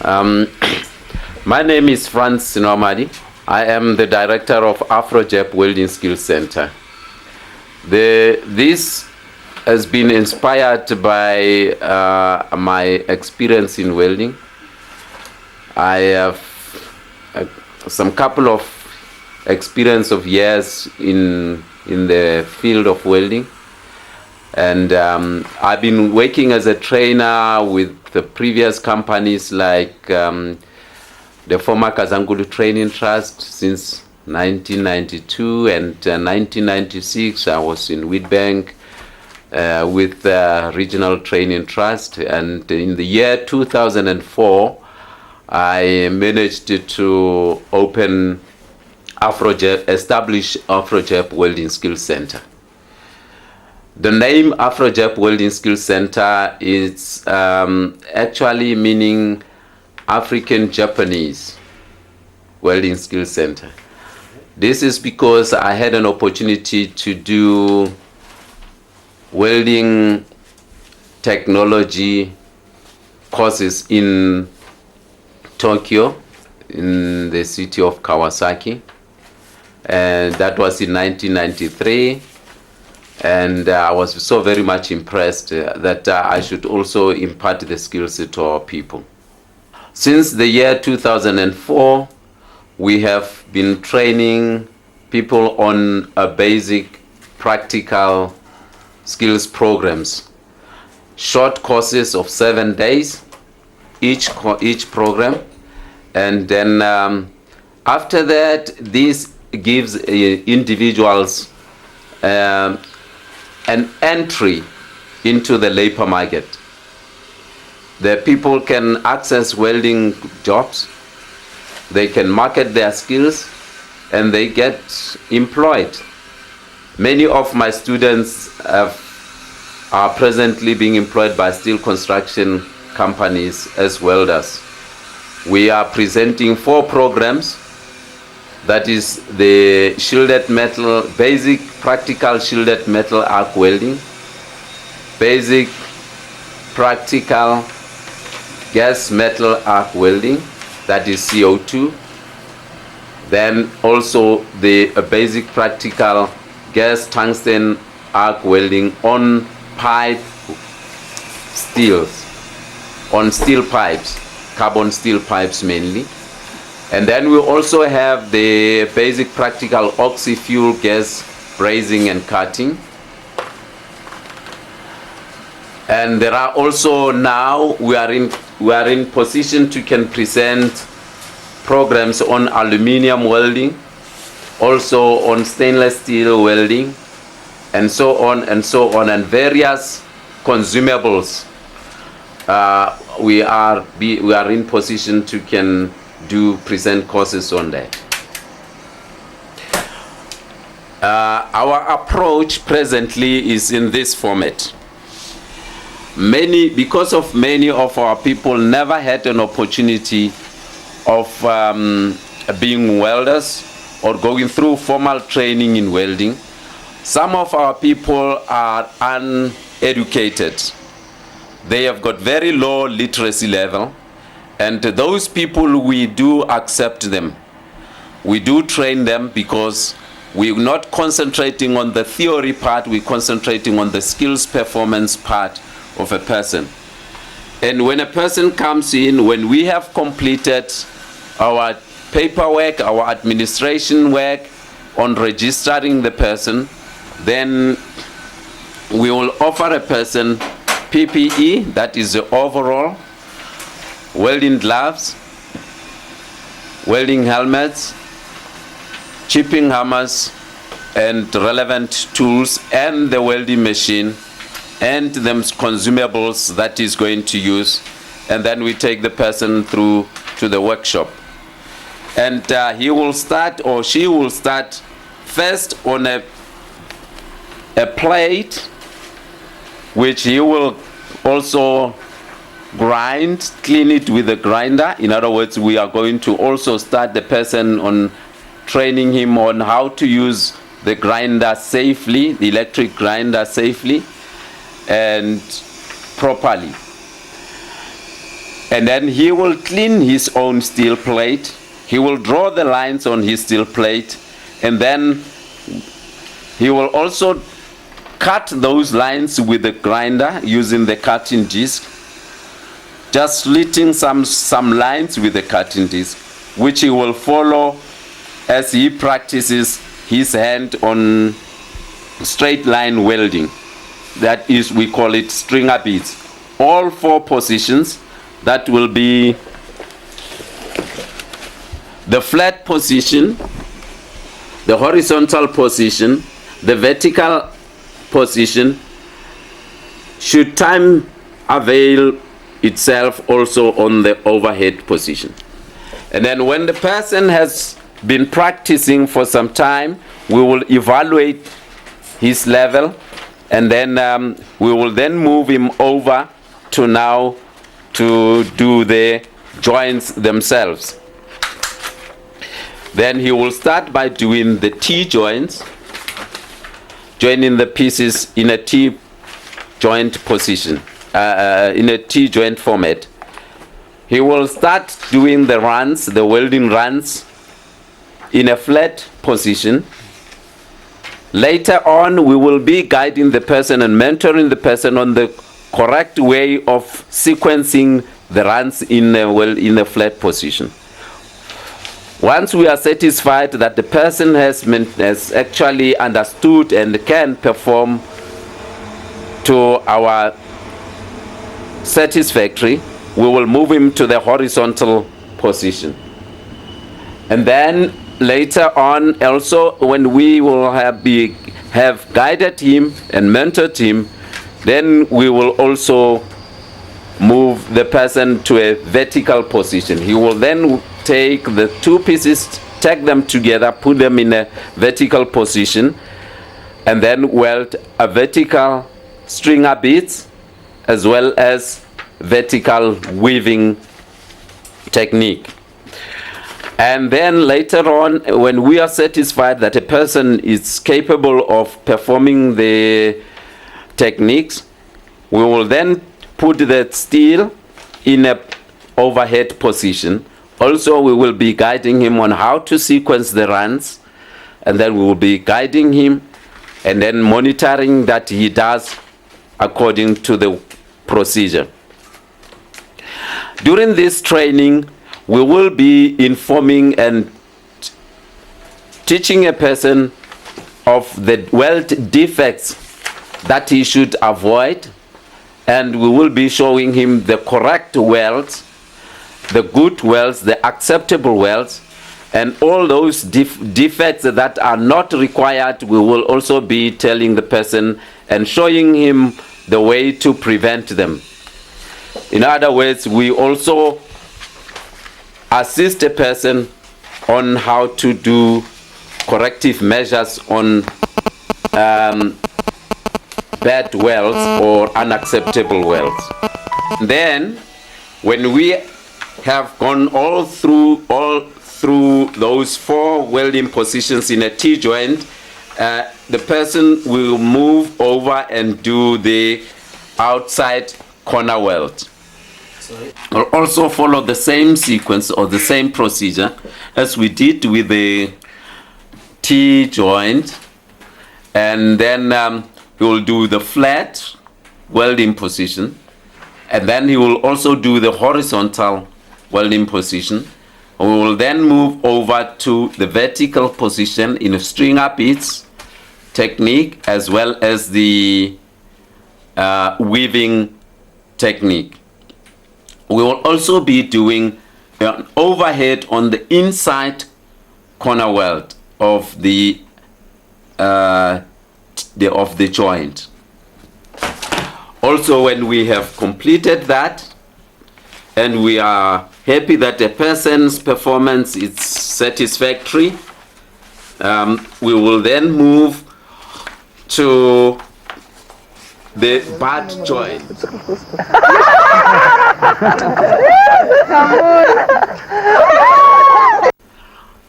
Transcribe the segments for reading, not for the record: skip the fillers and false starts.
Um, my name is Franz Sinomadi. I am the director of AfroJap Welding Skills Center. This has been inspired by my experience in welding. I have some couple of experience of years in the field of welding, and I've been working as a trainer with the previous companies like the former Kazangulu Training Trust since 1992, and 1996 I was in Witbank with the Regional Training Trust, and in the year 2004 I managed to establish AfroJap Welding Skills Center. The name AfroJap Welding Skills Center is actually meaning African Japanese Welding Skills Center. This is because I had an opportunity to do welding technology courses in Tokyo, in the city of Kawasaki, and that was in 1993. And I was so very much impressed that I should also impart the skills to our people. Since the year 2004, we have been training people on a basic practical skills programs, short courses of 7 days, each program. And then after that, this gives individuals an entry into the labor market. The people can access welding jobs, they can market their skills, and they get employed. Many of my students are presently being employed by steel construction companies as welders. We are presenting 4 programs. That is the shielded metal, basic practical shielded metal arc welding, basic practical gas metal arc welding, that is CO2, then also the basic practical gas tungsten arc welding on pipe steels, on steel pipes, carbon steel pipes mainly. And then we also have the basic practical oxy-fuel gas brazing and cutting. And there are also now we are in position to can present programs on aluminium welding, also on stainless steel welding, and so on and so on, and various consumables. We are in position to can present courses on that. Our approach presently is in this format. Because of many of our people never had an opportunity of being welders or going through formal training in welding, some of our people are uneducated. They have got very low literacy level. And those people, we do accept them. We do train them because we're not concentrating on the theory part, we're concentrating on the skills performance part of a person. And when a person comes in, when we have completed our paperwork, our administration work on registering the person, then we will offer a person PPE, that is the overall, welding gloves, welding helmets, chipping hammers, and relevant tools, and the welding machine, and the consumables that is going to use. And then we take the person through to the workshop. And he will start, or she will start, first on a plate, which he will also grind, clean it with a grinder. In other words, we are going to also start the person on training him on how to use the grinder safely, the electric grinder safely and properly. And then he will clean his own steel plate. He will draw the lines on his steel plate, and then he will also cut those lines with the grinder using the cutting disc, just slitting some lines with the cutting disc, which he will follow as he practices his hand on straight line welding. That is, we call it stringer beads. All 4 positions, that will be the flat position, the horizontal position, the vertical position, should time avail itself also on the overhead position. And then when the person has been practicing for some time, we will evaluate his level, and then we will then move him over to now to do the joints themselves. Then he will start by doing the T-joints, joining the pieces in a T-joint position, in a T-joint format. He will start doing the runs, the welding runs, in a flat position. Later on, we will be guiding the person and mentoring the person on the correct way of sequencing the runs in a flat position. Once we are satisfied that the person has actually understood and can perform to our satisfactory, we will move him to the horizontal position. And then later on, also, when we will have guided him and mentored him, then we will also move the person to a vertical position. He will then take the 2 pieces, take them together, put them in a vertical position, and then weld a vertical stringer beads as well as vertical weaving technique. And then later on, when we are satisfied that a person is capable of performing the techniques, we will then put the steel in a overhead position. Also, we will be guiding him on how to sequence the runs, and then we will be guiding him and then monitoring that he does according to the procedure. During this training, we will be informing and teaching a person of the weld defects that he should avoid, and we will be showing him the correct welds, the good welds, the acceptable welds, and all those defects that are not required. We will also be telling the person and showing him the way to prevent them. In other words, we also assist a person on how to do corrective measures on bad welds or unacceptable welds. Then, when we have gone all through those 4 welding positions in a T-joint, the person will move over and do the outside corner weld. We'll also follow the same sequence or the same procedure as we did with the T-joint, and then he will do the flat welding position, and then he will also do the horizontal welding position. We will then move over to the vertical position in a stringer beads technique as well as the weaving technique. We will also be doing an overhead on the inside corner weld of the joint. Also, when we have completed that and we are happy that the person's performance is satisfactory, we will then move to the butt joint.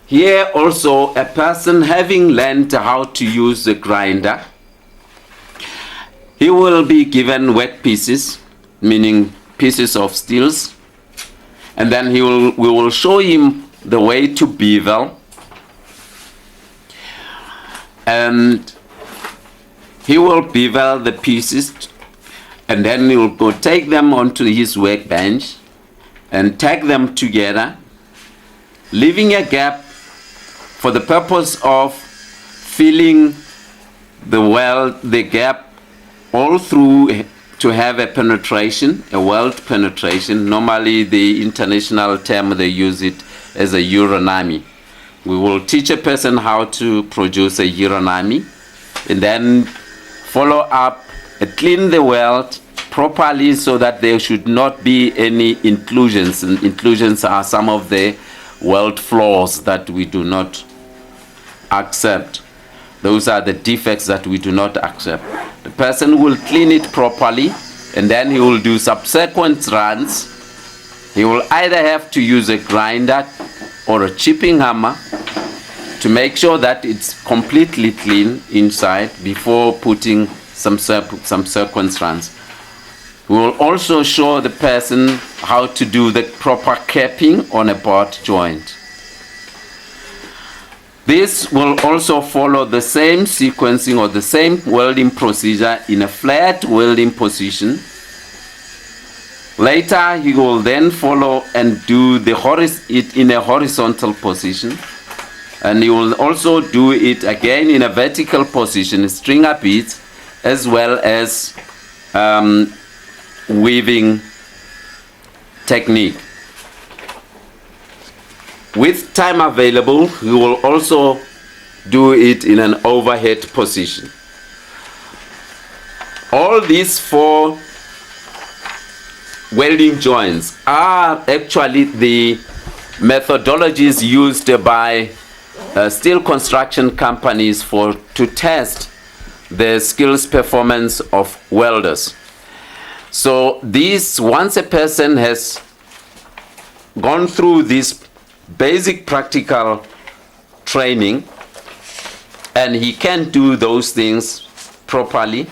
Here also, a person having learned how to use the grinder, he will be given work pieces, meaning pieces of steels, And then we will show him the way to bevel. And he will bevel the pieces, and then he will go take them onto his workbench and tag them together, leaving a gap for the purpose of filling the gap all through to have a penetration, a weld penetration. Normally the international term, they use it as a uranami. We will teach a person how to produce a uranami, and then follow up and clean the weld properly so that there should not be any inclusions. And inclusions are some of the weld flaws that we do not accept. Those are the defects that we do not accept. The person will clean it properly, and then he will do subsequent runs. He will either have to use a grinder or a chipping hammer to make sure that it's completely clean inside before putting some sequence runs. We will also show the person how to do the proper capping on a butt joint. This will also follow the same sequencing or the same welding procedure in a flat welding position. Later, he will then follow and do it in a horizontal position. And he will also do it again in a vertical position, stringer beads, as well as weaving technique. With time available, we will also do it in an overhead position. All these 4 welding joints are actually the methodologies used by steel construction companies to test the skills performance of welders. So once a person has gone through this basic practical training and he can do those things properly,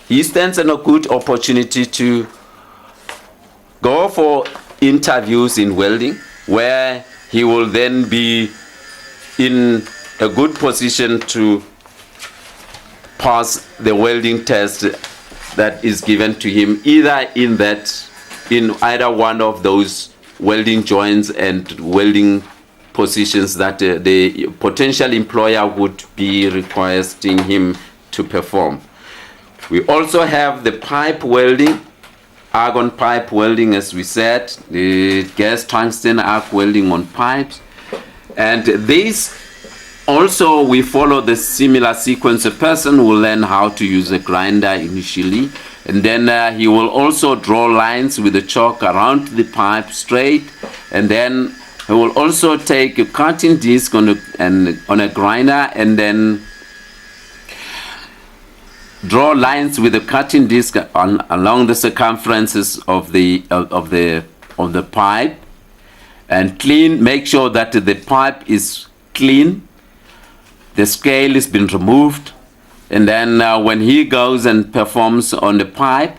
he stands in a good opportunity to go for interviews in welding, where he will then be in a good position to pass the welding test that is given to him, either in either one of those welding joints and welding positions that the potential employer would be requesting him to perform. We also have the pipe welding, argon pipe welding, as we said, the gas tungsten arc welding on pipes. And this also, we follow the similar sequence. A person will learn how to use a grinder initially, and then he will also draw lines with a chalk around the pipe straight, and then he will also take a cutting disc on a grinder and then draw lines with a cutting disc along the circumferences of the pipe, and make sure that the pipe is clean, the scale has been removed, and then when he goes and performs on the pipe,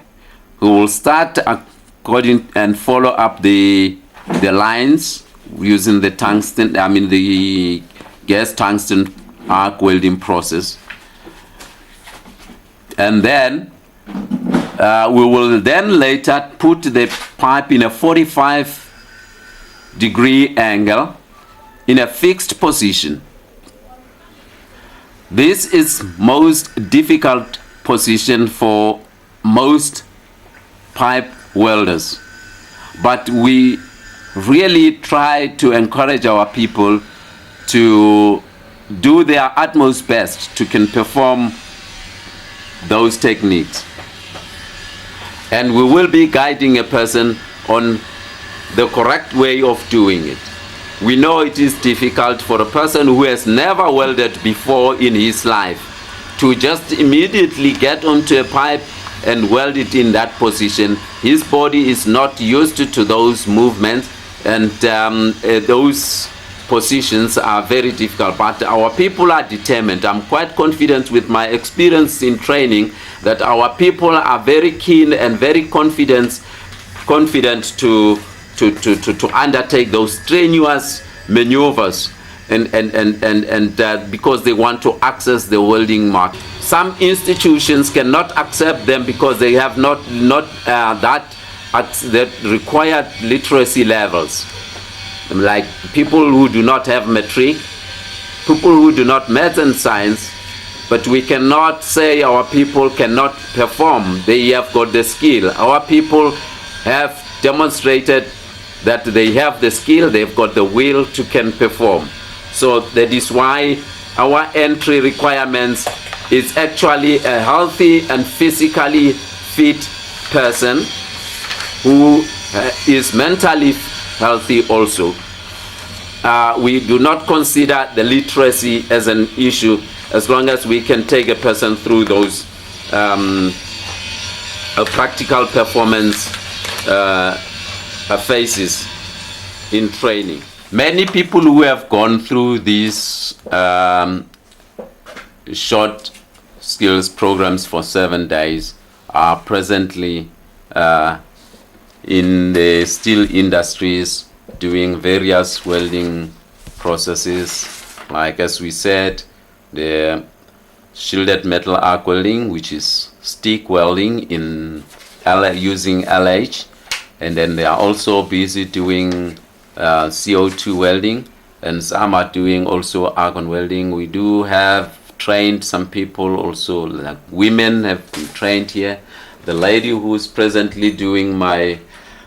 he will start according and follow up the lines using the the gas tungsten arc welding process. And then we will then later put the pipe in a 45-degree angle in a fixed position. This is most difficult position for most pipe welders, but we really try to encourage our people to do their utmost best to can perform those techniques. And we will be guiding a person on the correct way of doing it. We know it is difficult for a person who has never welded before in his life to just immediately get onto a pipe and weld it in that position. His body is not used to those movements, and those positions are very difficult, but our people are determined. I'm quite confident with my experience in training that our people are very keen and very confident to to undertake those strenuous maneuvers and because they want to access the welding market. Some institutions cannot accept them because they have not that at the required literacy levels, like people who do not have matric, people who do not math and science. But we cannot say our people cannot perform. They have got the skill. Our people have demonstrated that they have the skill, they've got the will to can perform. So that is why our entry requirements is actually a healthy and physically fit person who is mentally healthy also. We do not consider the literacy as an issue as long as we can take a person through those practical performance phases in training. Many people who have gone through these short skills programs for 7 days are presently in the steel industries doing various welding processes, like as we said, the shielded metal arc welding, which is stick welding in using LH, and then they are also busy doing CO2 welding, and some are doing also argon welding. We do have trained some people also, like women have been trained here. The lady who is presently doing my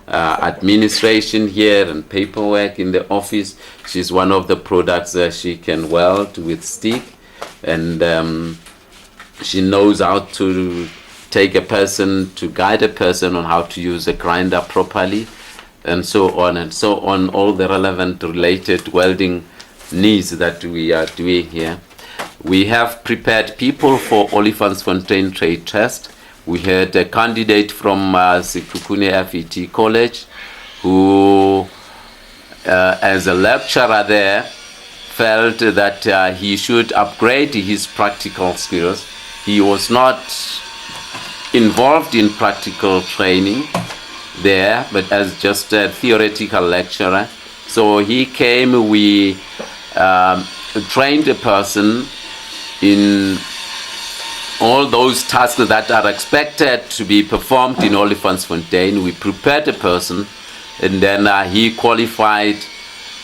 administration here and paperwork in the office, she's one of the products that she can weld with stick, and she knows how to take a person, to guide a person on how to use a grinder properly, and so on and so on, all the relevant related welding needs that we are doing here. We have prepared people for Olifantsfontein trade test. We had a candidate from Sekhukhune FET College who, as a lecturer there, felt that he should upgrade his practical skills. He was not involved in practical training there, but as just a theoretical lecturer. So he came, we trained a person in all those tasks that are expected to be performed in Olifantsfontein. We prepared a person, and then he qualified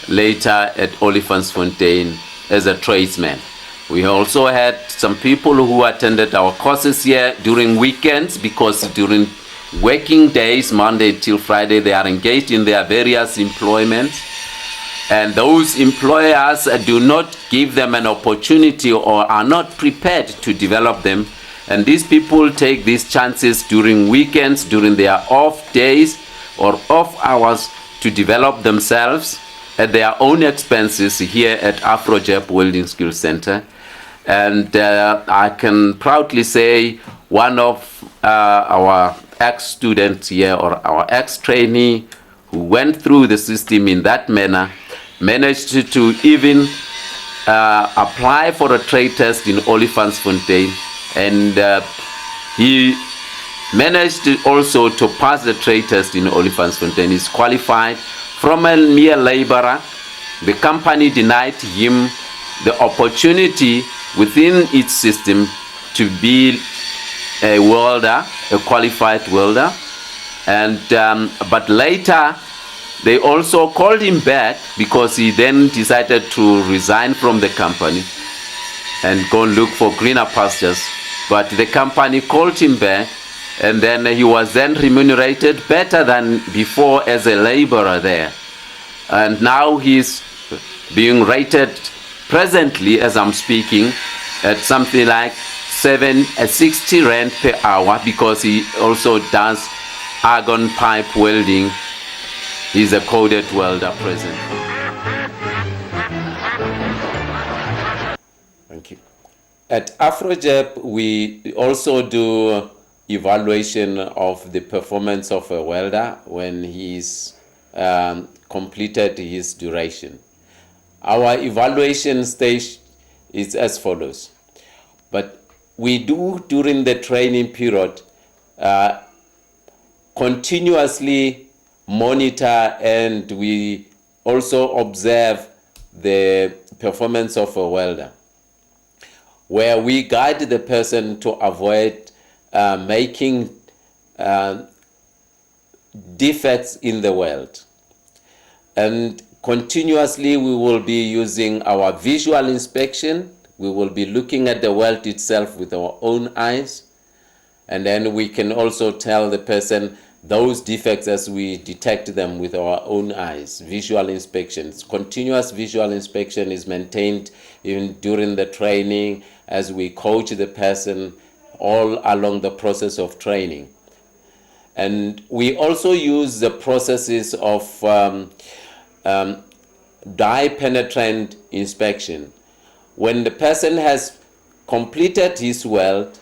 later at Olifantsfontein as a tradesman. We also had some people who attended our courses here during weekends, because during working days, Monday till Friday, they are engaged in their various employments. And those employers do not give them an opportunity or are not prepared to develop them. And these people take these chances during weekends, during their off days or off hours, to develop themselves at their own expenses here at AfroJap Welding Skills Center. And I can proudly say one of our ex-students here, or our ex-trainee who went through the system in that manner, managed to even apply for a trade test in Olifantsfontein, and he managed also to pass the trade test in Olifantsfontein. He's qualified from a mere laborer. The company denied him the opportunity within its system to be a welder, a qualified welder, and but later they also called him back, because he then decided to resign from the company and go and look for greener pastures. But the company called him back, and then he was then remunerated better than before as a laborer there. And now he's being rated presently, as I'm speaking, at something like 60 rand per hour, because he also does argon pipe welding. He's a coded welder present. Thank you. At AfroJap, we also do evaluation of the performance of a welder when he's completed his duration. Our evaluation stage is as follows. But we do, during the training period, continuously monitor and we also observe the performance of a welder, where we guide the person to avoid making defects in the weld. And continuously we will be using our visual inspection. We will be looking at the weld itself with our own eyes, and then we can also tell the person those defects as we detect them with our own eyes. Visual inspections, continuous visual inspection is maintained even during the training as we coach the person all along the process of training. And we also use the processes of dye penetrant inspection. When the person has completed his weld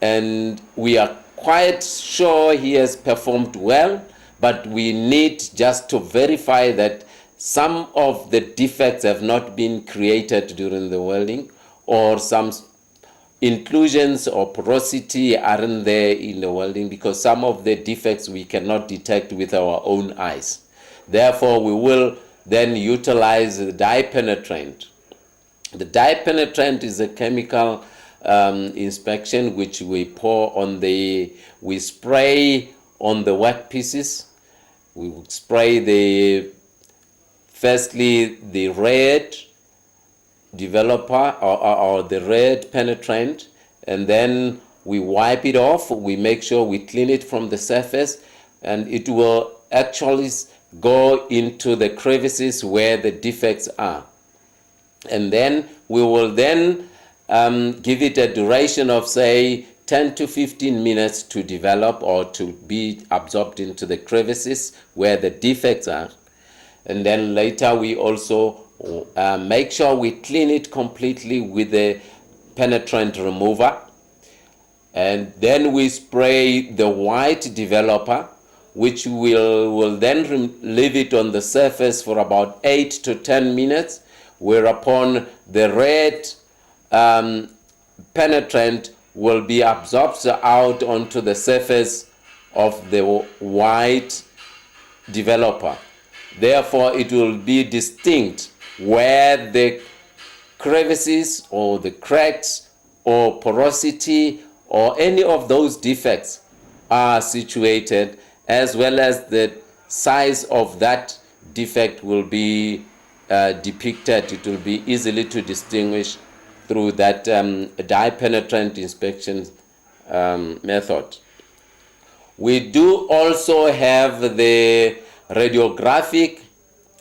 and we are quite sure he has performed well, but we need just to verify that some of the defects have not been created during the welding, or some inclusions or porosity aren't there in the welding, because some of the defects we cannot detect with our own eyes. Therefore, we will then utilize the dye penetrant. The dye penetrant is a chemical inspection which we pour on we spray on the work pieces. We would spray firstly the red developer or the red penetrant, and then we wipe it off. We make sure we clean it from the surface, and it will actually go into the crevices where the defects are. And then we will then give it a duration of, say, 10 to 15 minutes to develop or to be absorbed into the crevices where the defects are. And then later we also make sure we clean it completely with the penetrant remover. And then we spray the white developer, which will then leave it on the surface for about 8 to 10 minutes, whereupon the red penetrant will be absorbed out onto the surface of the white developer. Therefore, it will be distinct where the crevices or the cracks or porosity or any of those defects are situated, as well as the size of that defect will be depicted. It will be easily to distinguish through that dye penetrant inspection method. We do also have the radiographic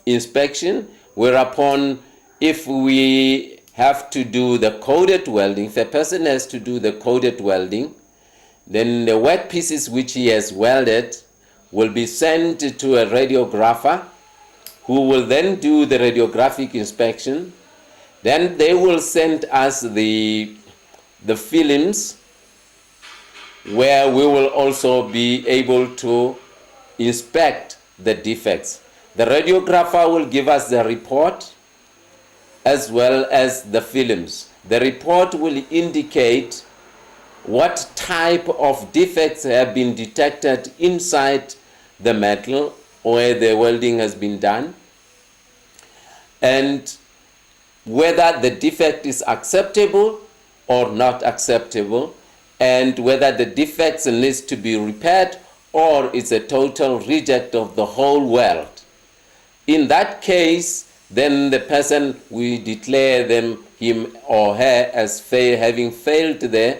inspection, whereupon if we have to do the coded welding, if a person has to do the coded welding, then the work pieces which he has welded will be sent to a radiographer, who will then do the radiographic inspection. Then they will send us the films, where we will also be able to inspect the defects. The radiographer will give us the report as well as the films. The report will indicate what type of defects have been detected inside the metal where the welding has been done, and whether the defect is acceptable or not acceptable, and whether the defects needs to be repaired or it's a total reject of the whole weld. In that case, then the person, we declare him or her as having failed the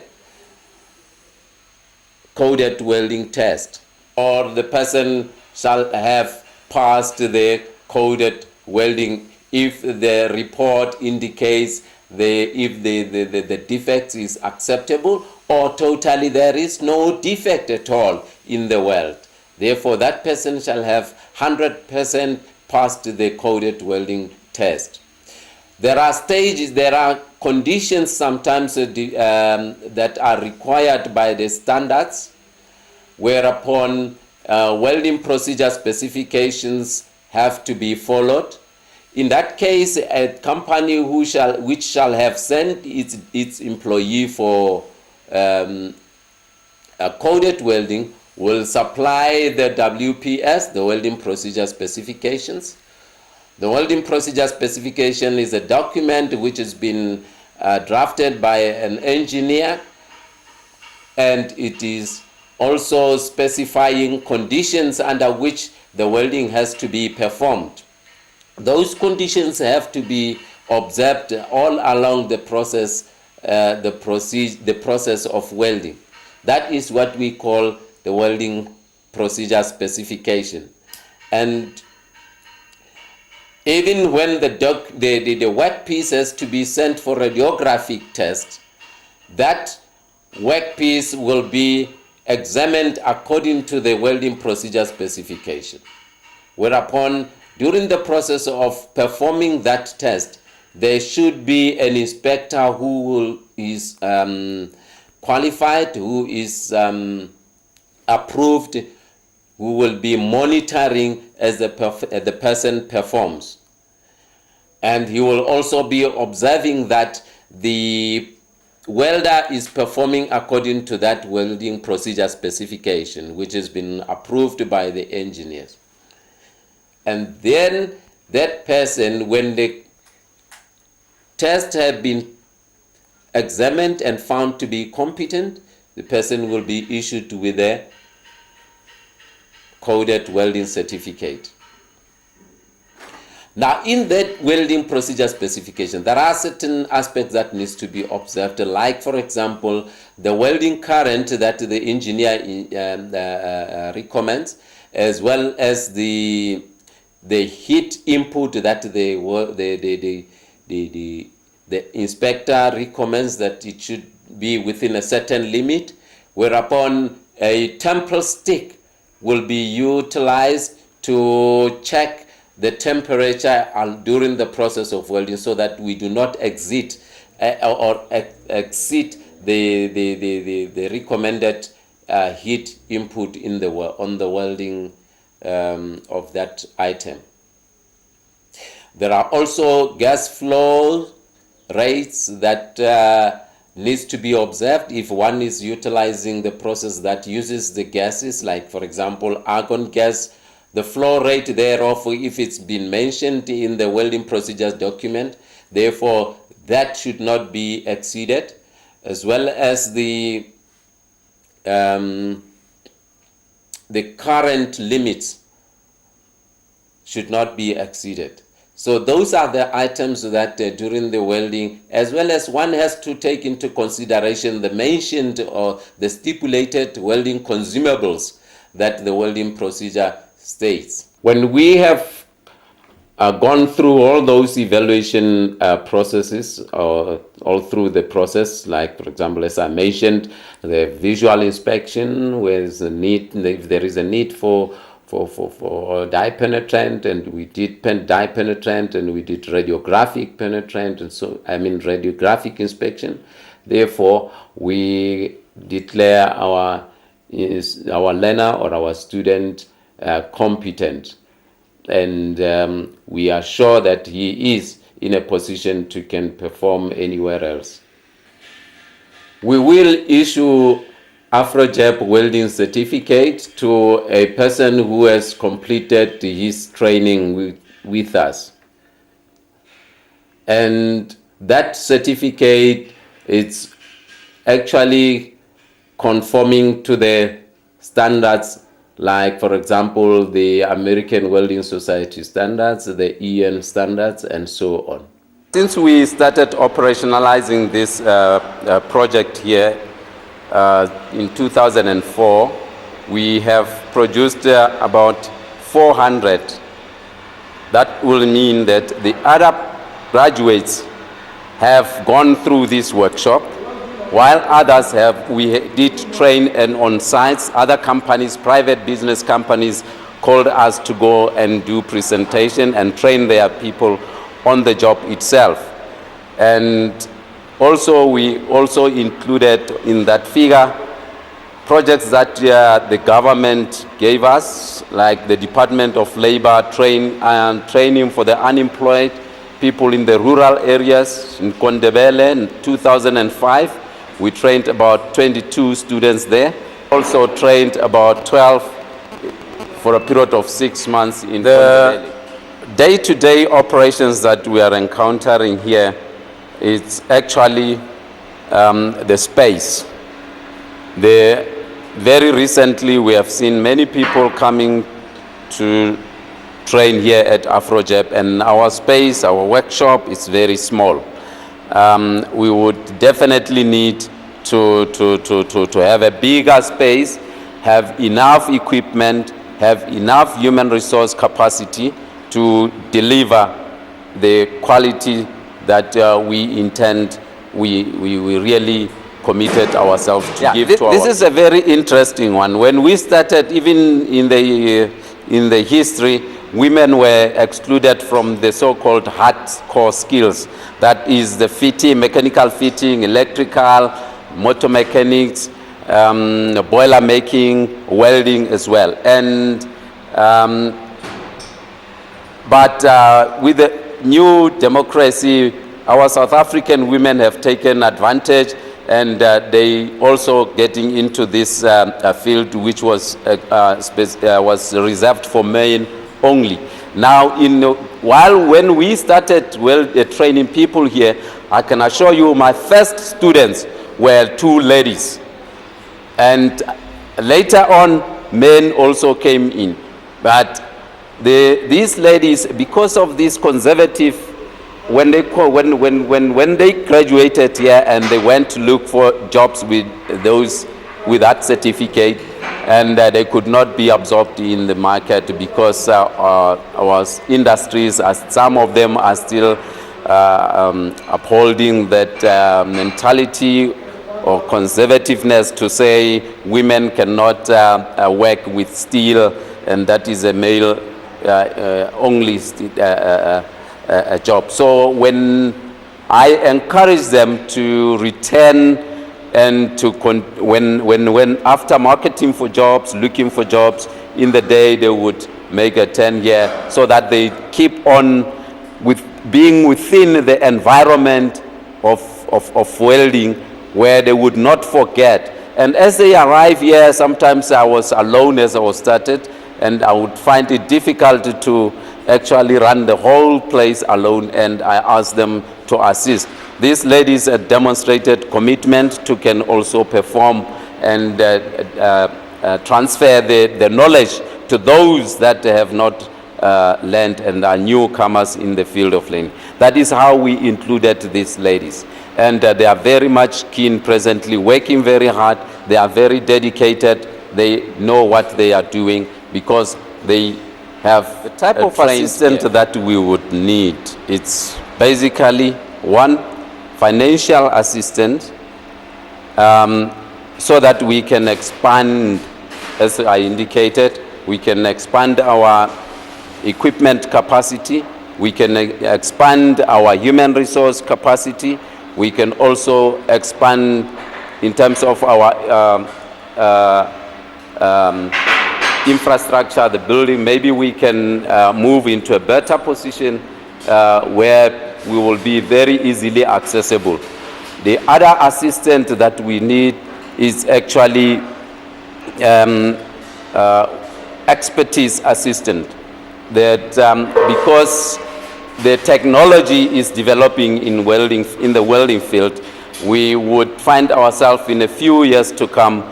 coded welding test, or the person shall have passed the coded welding if the report indicates if the defect is acceptable, or totally there is no defect at all in the weld. Therefore, that person shall have 100% passed the coded welding test. There are stages, there are conditions sometimes that are required by the standards, whereupon welding procedure specifications have to be followed. In that case, a company which shall have sent its employee for a coded welding will supply the WPS, the welding procedure specifications. The welding procedure specification is a document which has been drafted by an engineer, and it is also specifying conditions under which the welding has to be performed. Those conditions have to be observed all along the process, the process of welding. That is what we call the welding procedure specification. And even when the workpiece has to be sent for radiographic test, that workpiece will be examined according to the welding procedure specification. Whereupon, during the process of performing that test, there should be an inspector who is qualified, who is approved, who will be monitoring as the person performs. And he will also be observing that the welder is performing according to that welding procedure specification, which has been approved by the engineers. And then that person, when the tests have been examined and found to be competent, the person will be issued with a coded welding certificate. Now, in that welding procedure specification, there are certain aspects that needs to be observed, like, for example, the welding current that the engineer recommends, as well as the heat input that the inspector recommends that it should be within a certain limit, whereupon a temple stick will be utilized to check the temperature during the process of welding, so that we do not exceed the recommended heat input on the welding of that item. There are also gas flow rates that needs to be observed if one is utilizing the process that uses the gases, like, for example, argon gas. The flow rate thereof, if it's been mentioned in the welding procedures document, therefore that should not be exceeded, as well as the current limits should not be exceeded. So those are the items that during the welding, as well as one has to take into consideration the mentioned or the stipulated welding consumables that the welding procedure states. When we have gone through all those evaluation processes, or all through the process, like, for example, as I mentioned, the visual inspection, where if there is a need for dye penetrant, and we did dye penetrant, and we did radiographic penetrant, and so radiographic inspection. Therefore, we declare our learner or our student competent, and we are sure that he is in a position to can perform anywhere else. We will issue AfroJap Welding certificate to a person who has completed his training with us, and that certificate is actually conforming to the standards, like, for example, the American Welding Society standards, the EN standards, and so on. Since we started operationalizing this project here in 2004, we have produced about 400. That will mean that the other graduates have gone through this workshop, while others we did train, and on sites, other companies, private business companies, called us to go and do presentation and train their people on the job itself. And also, we also included in that figure projects that the government gave us, like the Department of Labor training for the unemployed people in the rural areas in Kondebele in 2005. We trained about 22 students there. Also trained about 12 for a period of 6 months in the day-to-day operations that we are encountering here. It's actually the space. Very recently we have seen many people coming to train here at AfroJap, and our space, our workshop is very small. We would definitely need to have a bigger space, have enough equipment, have enough human resource capacity to deliver the quality that we intend, we really committed ourselves to give to our... This is a very interesting one. When we started, even in the history, women were excluded from the so-called hardcore skills. That is the fitting, mechanical fitting, electrical, motor mechanics, boiler making, welding as well. And but with the new democracy, our South African women have taken advantage, and they also getting into this field which was reserved for men only. Now, when we started training people here, I can assure you my first students were 2 ladies. And later on, men also came in. But these ladies, because of this conservative, when they graduated here and they went to look for jobs with those with that certificate, and they could not be absorbed in the market because our industries, as some of them are still upholding that mentality or conservativeness to say women cannot work with steel, and that is a male only job. So when I encourage them to return and to when after marketing for jobs, looking for jobs, in the day they would make a 10-year, so that they keep on with being within the environment of welding, where they would not forget. And as they arrive here, sometimes I was alone as I was started, and I would find it difficult to actually run the whole place alone, and I asked them to assist. These ladies demonstrated commitment to can also perform and transfer the knowledge to those that have not learned and are newcomers in the field of learning. That is how we included these ladies. And they are very much keen presently, working very hard. They are very dedicated. They know what they are doing because they have the type of assistant that we would need. It's basically one, financial assistant, so that we can expand, as I indicated, we can expand our equipment capacity, we can expand our human resource capacity, we can also expand in terms of our infrastructure, the building. Maybe we can move into a better position where we will be very easily accessible. The other assistant that we need is actually expertise assistant. That because the technology is developing in welding, in the welding field, we would find ourselves in a few years to come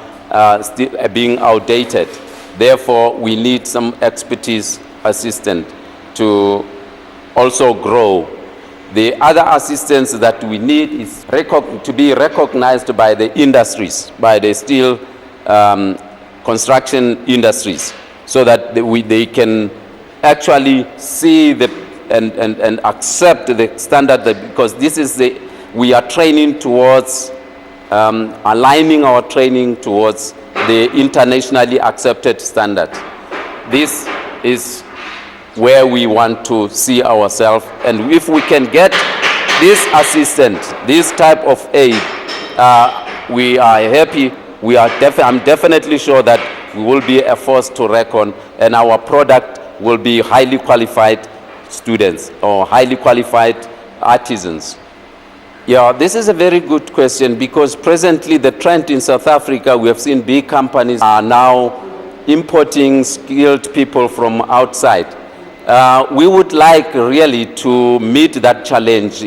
still being outdated. Therefore, we need some expertise assistant to also grow. The other assistance that we need is to be recognized by the industries, by the steel construction industries, so that they can actually see and accept the standard, because this is we are training towards aligning our training towards the internationally accepted standard. This is where we want to see ourselves, and if we can get this assistant, this type of aid, we are happy. I'm definitely sure that we will be a force to reckon, and our product will be highly qualified students or highly qualified artisans. Yeah, this is a very good question because presently the trend in South Africa, we have seen big companies are now importing skilled people from outside. We would like really to meet that challenge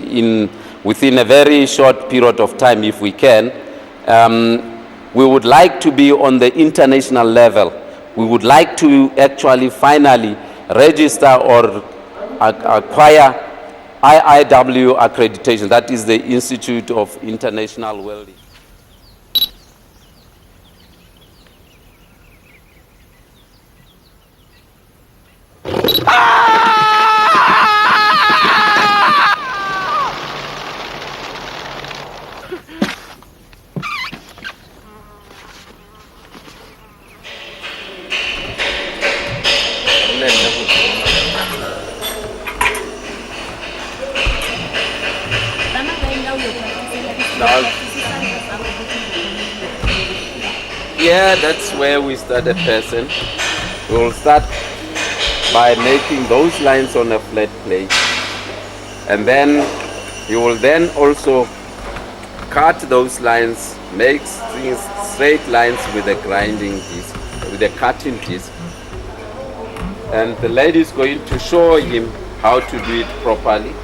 within a very short period of time if we can. We would like to be on the international level. We would like to actually finally register or acquire IIW accreditation, that is the Institute of International Welding. Yeah, that's where we start a person. We will start by making those lines on a flat plate, and then you will then also cut those lines, make straight lines with a grinding disc, with a cutting disc, and the lady is going to show him how to do it properly.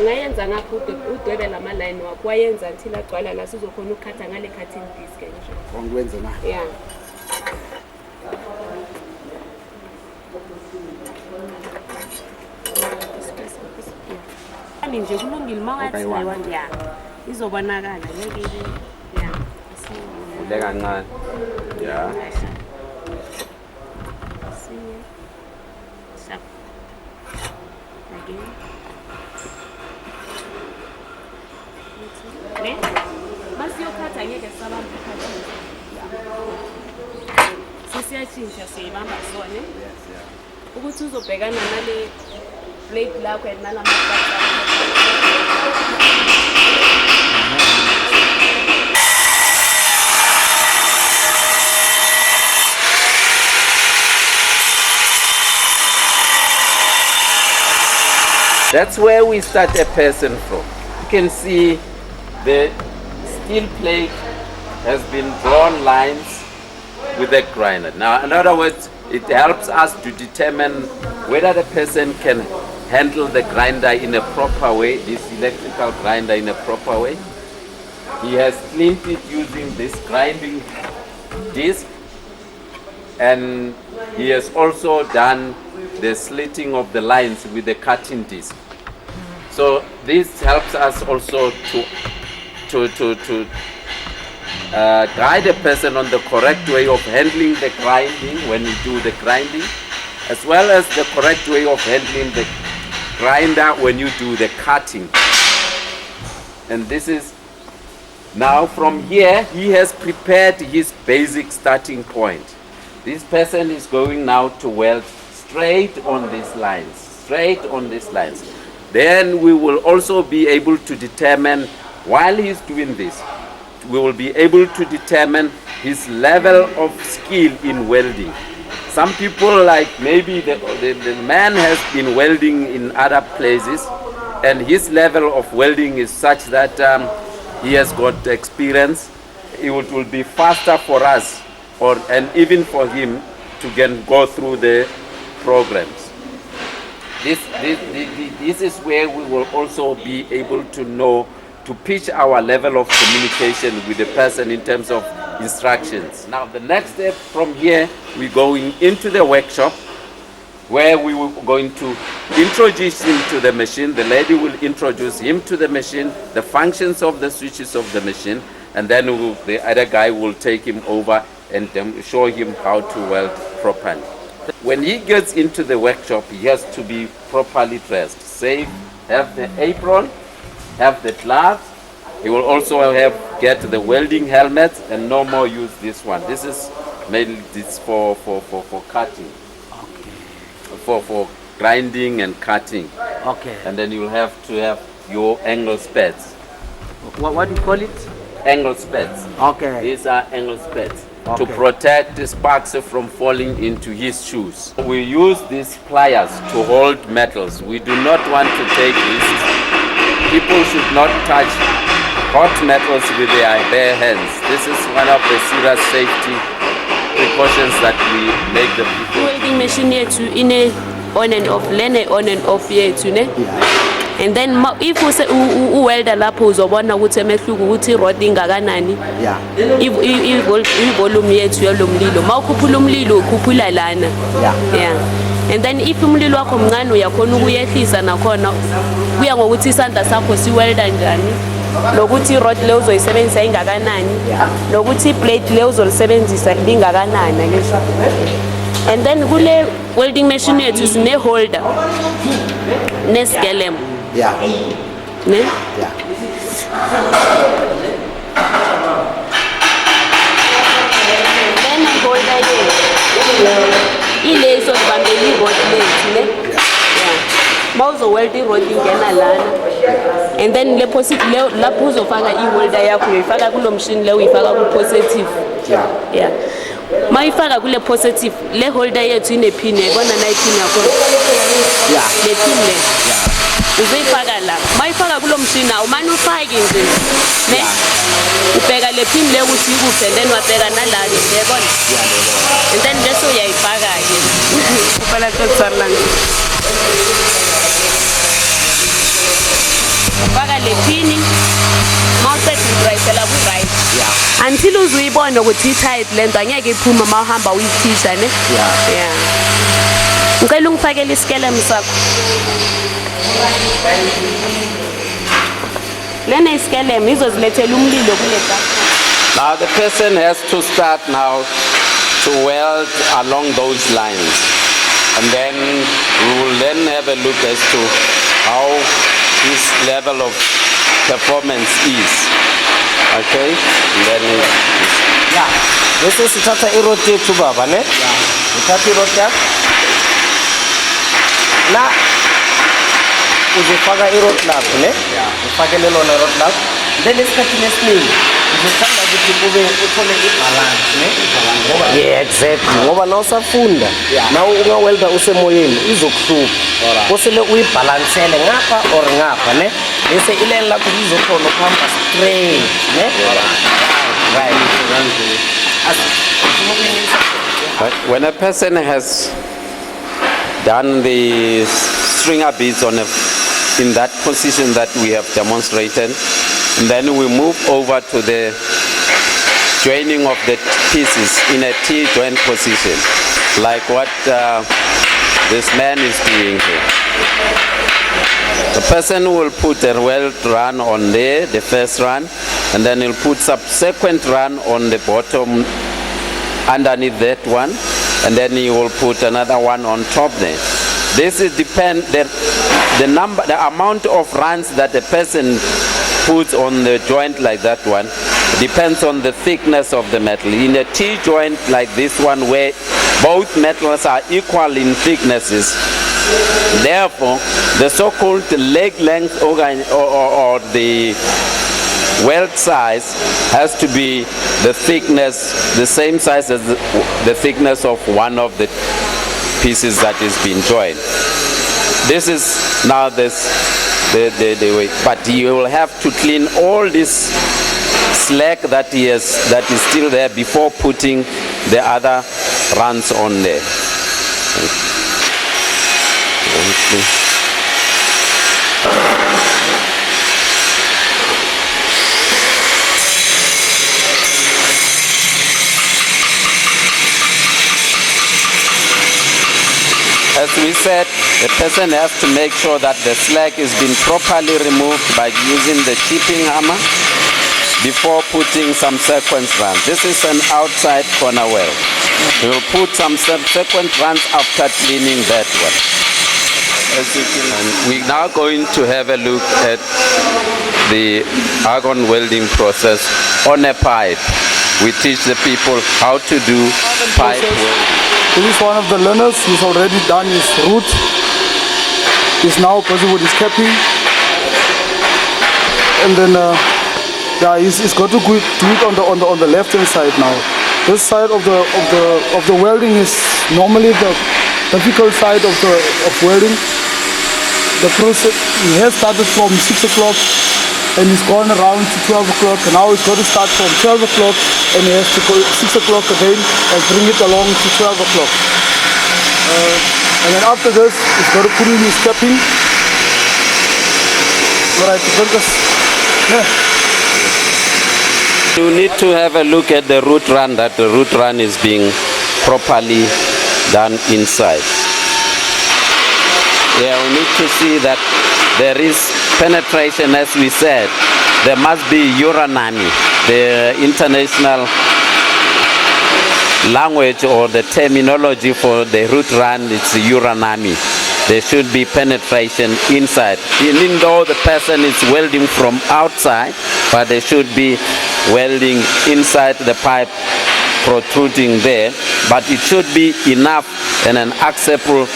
Ngayenza ngakho udwebela ama-line wakho wayenza until agcwala la sizokhona ukukhatha ngale cutting disc nje. Ngikwenze na? Yeah. Ani nje kulungile mawathi ya. Izobonakala ngeke ya. Ule kancane. Yeah. Masiyokhatha ngeke sabamba ikhathini. Sisiyachinja siyibamba sone. Ukuthi uzobhekana nale blade lakho nalama That's where we start a person from. You can see the steel plate has been drawn lines with a grinder. Now, in other words, it helps us to determine whether the person can handle the grinder in a proper way, this electrical grinder in a proper way. He has cleaned it using this grinding disc, and he has also done the slitting of the lines with the cutting disc. So this helps us also to guide a person on the correct way of handling the grinding when we do the grinding, as well as the correct way of handling the grinder when you do the cutting. And this is now from here, he has prepared his basic starting point. This person is going now to weld straight on these lines, straight on these lines. Then we will also be able to determine, while he's doing this, we will be able to determine his level of skill in welding. Some people, like maybe the man has been welding in other places, and his level of welding is such that he has got experience. It will be faster for us, and even for him, to go through the programs. This is where we will also be able to know, to pitch our level of communication with the person in terms of instructions. Now the next step from here, we're going into the workshop where we were going to introduce him to the machine. The lady will introduce him to the machine, the functions of the switches of the machine, and then the other guy will take him over and show him how to weld properly. When he gets into the workshop, he has to be properly dressed. Say, have the apron, have the gloves. He will also get the welding helmet, and no more use this one. This is mainly for cutting, okay. For grinding and cutting. Okay. And then you'll have to have your angle spads. What do you call it? Angle spads. Okay. These are angle spads. Okay. To protect the sparks from falling into his shoes. We use these pliers to hold metals. We do not want to take risks. people should not touch hot metals with their bare hands. This is one of the serious safety precautions that we make the people. Welding machine yethu ine on and off, lene on and off yethu ne. And then if welder lapho uzobona ukuthi emehluko ukuthi rod ingakanani. Ivolume yethu yalomlilo. Mawukhuphula umlilo ukhuphula lana. And then if umlilo wakho mncane uyakhona ukuyehlisa nakhona kuya ngokuthi isandla sakho si welda njani. Nokuthi rod le uzoyisebenzisa ingakanani. Nokuthi plate le uzolisebenzisa lingakanani ngisho. And then kule welding machine yethu sine holder. Neskelem. Ne? Then holder ile so bambeli rod le. Mawuzo welding rod ingena lana. And then le positive lapho uzofaka i-holder yakho uyifaka kulo machine le uyifaka ku positive. Mayifaka kule positive le holder yethu ine pin yabona na ipin yakho. Le pin le. Uzifaka la. Mayifaka kulo machine awumani ufake nje. Ne? Ubheka le pin le ukuthi ikuphi and then wabheka nala yabona. And then bese uyayifaka ke. Kuphela kutsala nje. Faka le pini mawuqeda ukurayisela ku-right until uzuyibone ukuthi i-tight lento angeke iphuma mawuhamba uyithisha ne. Ngicela ungifakele isikelem sakho lena isikelem izozilethela umlilo kule tafula. Now the person has to start now to weld along those lines, and then we will then have a look as to how this level of performance is. Okay? And then this is ithatha irod yethu baba ne. Ithatha irod yakho. La uzifaka irod lakho ne. Ufakele lona irod lakho. Then isikhathini esiningi uzothanda ukuthi kube uthole ibalance ne. Exactly. Ngoba nawusafunda nawe ungawelda usemoyeni izokuhlupha. Kusele uyibalancele ngapha or ngapha ne. Bese ilele lakho lizokhona ukuhamba straight ne. Right. When a person has done the stringer beads in that position that we have demonstrated, and then we move over to the joining of the pieces in a T-joint position, like what this man is doing here. The person will put a weld run on there, the first run, and then he'll put subsequent run on the bottom underneath that one, and then he will put another one on top there. This is the amount of runs that the person puts on the joint like that one depends on the thickness of the metal. In a T-joint like this one, where both metals are equal in thicknesses, therefore the so-called leg length or the weld size has to be the thickness, the same size as the thickness of one of the pieces that is being joined. This is now the way, but you will have to clean all this slack that is still there before putting the other runs on there. As we said, the person has to make sure that the slack is being properly removed by using the chipping hammer before putting some sequence runs. This is an outside corner weld. We will put some subsequent runs after cleaning that one. We're now going to have a look at the argon welding process on a pipe. We teach the people how to do pipe welding. This is one of the learners. He's already done his route. He's now busy with his capping. And then he's got to do it on the left hand side now. This side of the welding is normally the difficult side of welding. the process, he has started from 6 o'clock and he's gone around to 12 o'clock. Now he's got to start from 12 o'clock and he has to go 6 o'clock again and bring it along to 12 o'clock. And then after this, he's got to put in his capping. Alright, focus. Yeah. You need to have a look at the root run, that the root run is being properly done inside. Yeah, we need to see that there is penetration, as we said. There must be uranami, the international language or the terminology for the root run. It's uranami. There should be penetration inside. Even though the person is welding from outside, but there should be welding inside the pipe protruding there, but it should be enough and an acceptable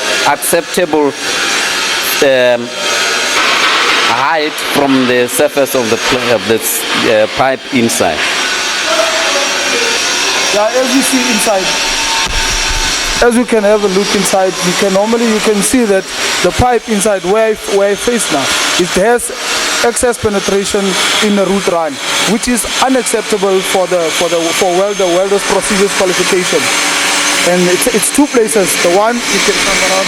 height from the surface of the pipe inside. Yeah, as you see inside, as you can have a look inside, you can see that the pipe inside where I face now, it has excess penetration in the root run, which is unacceptable for welder's procedures qualification. And it's two places. The one you can come around.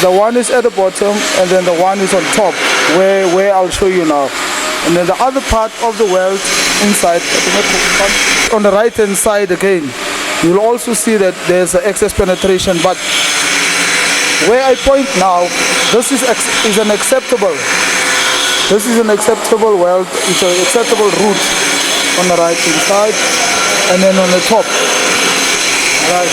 The one is at the bottom, and then the one is on top, where I'll show you now. And then the other part of the weld inside, on the right hand side again, you'll also see that there's excess penetration. But where I point now, this is an acceptable. This is an acceptable weld. It's an acceptable root on the right hand side, and then on the top. Right.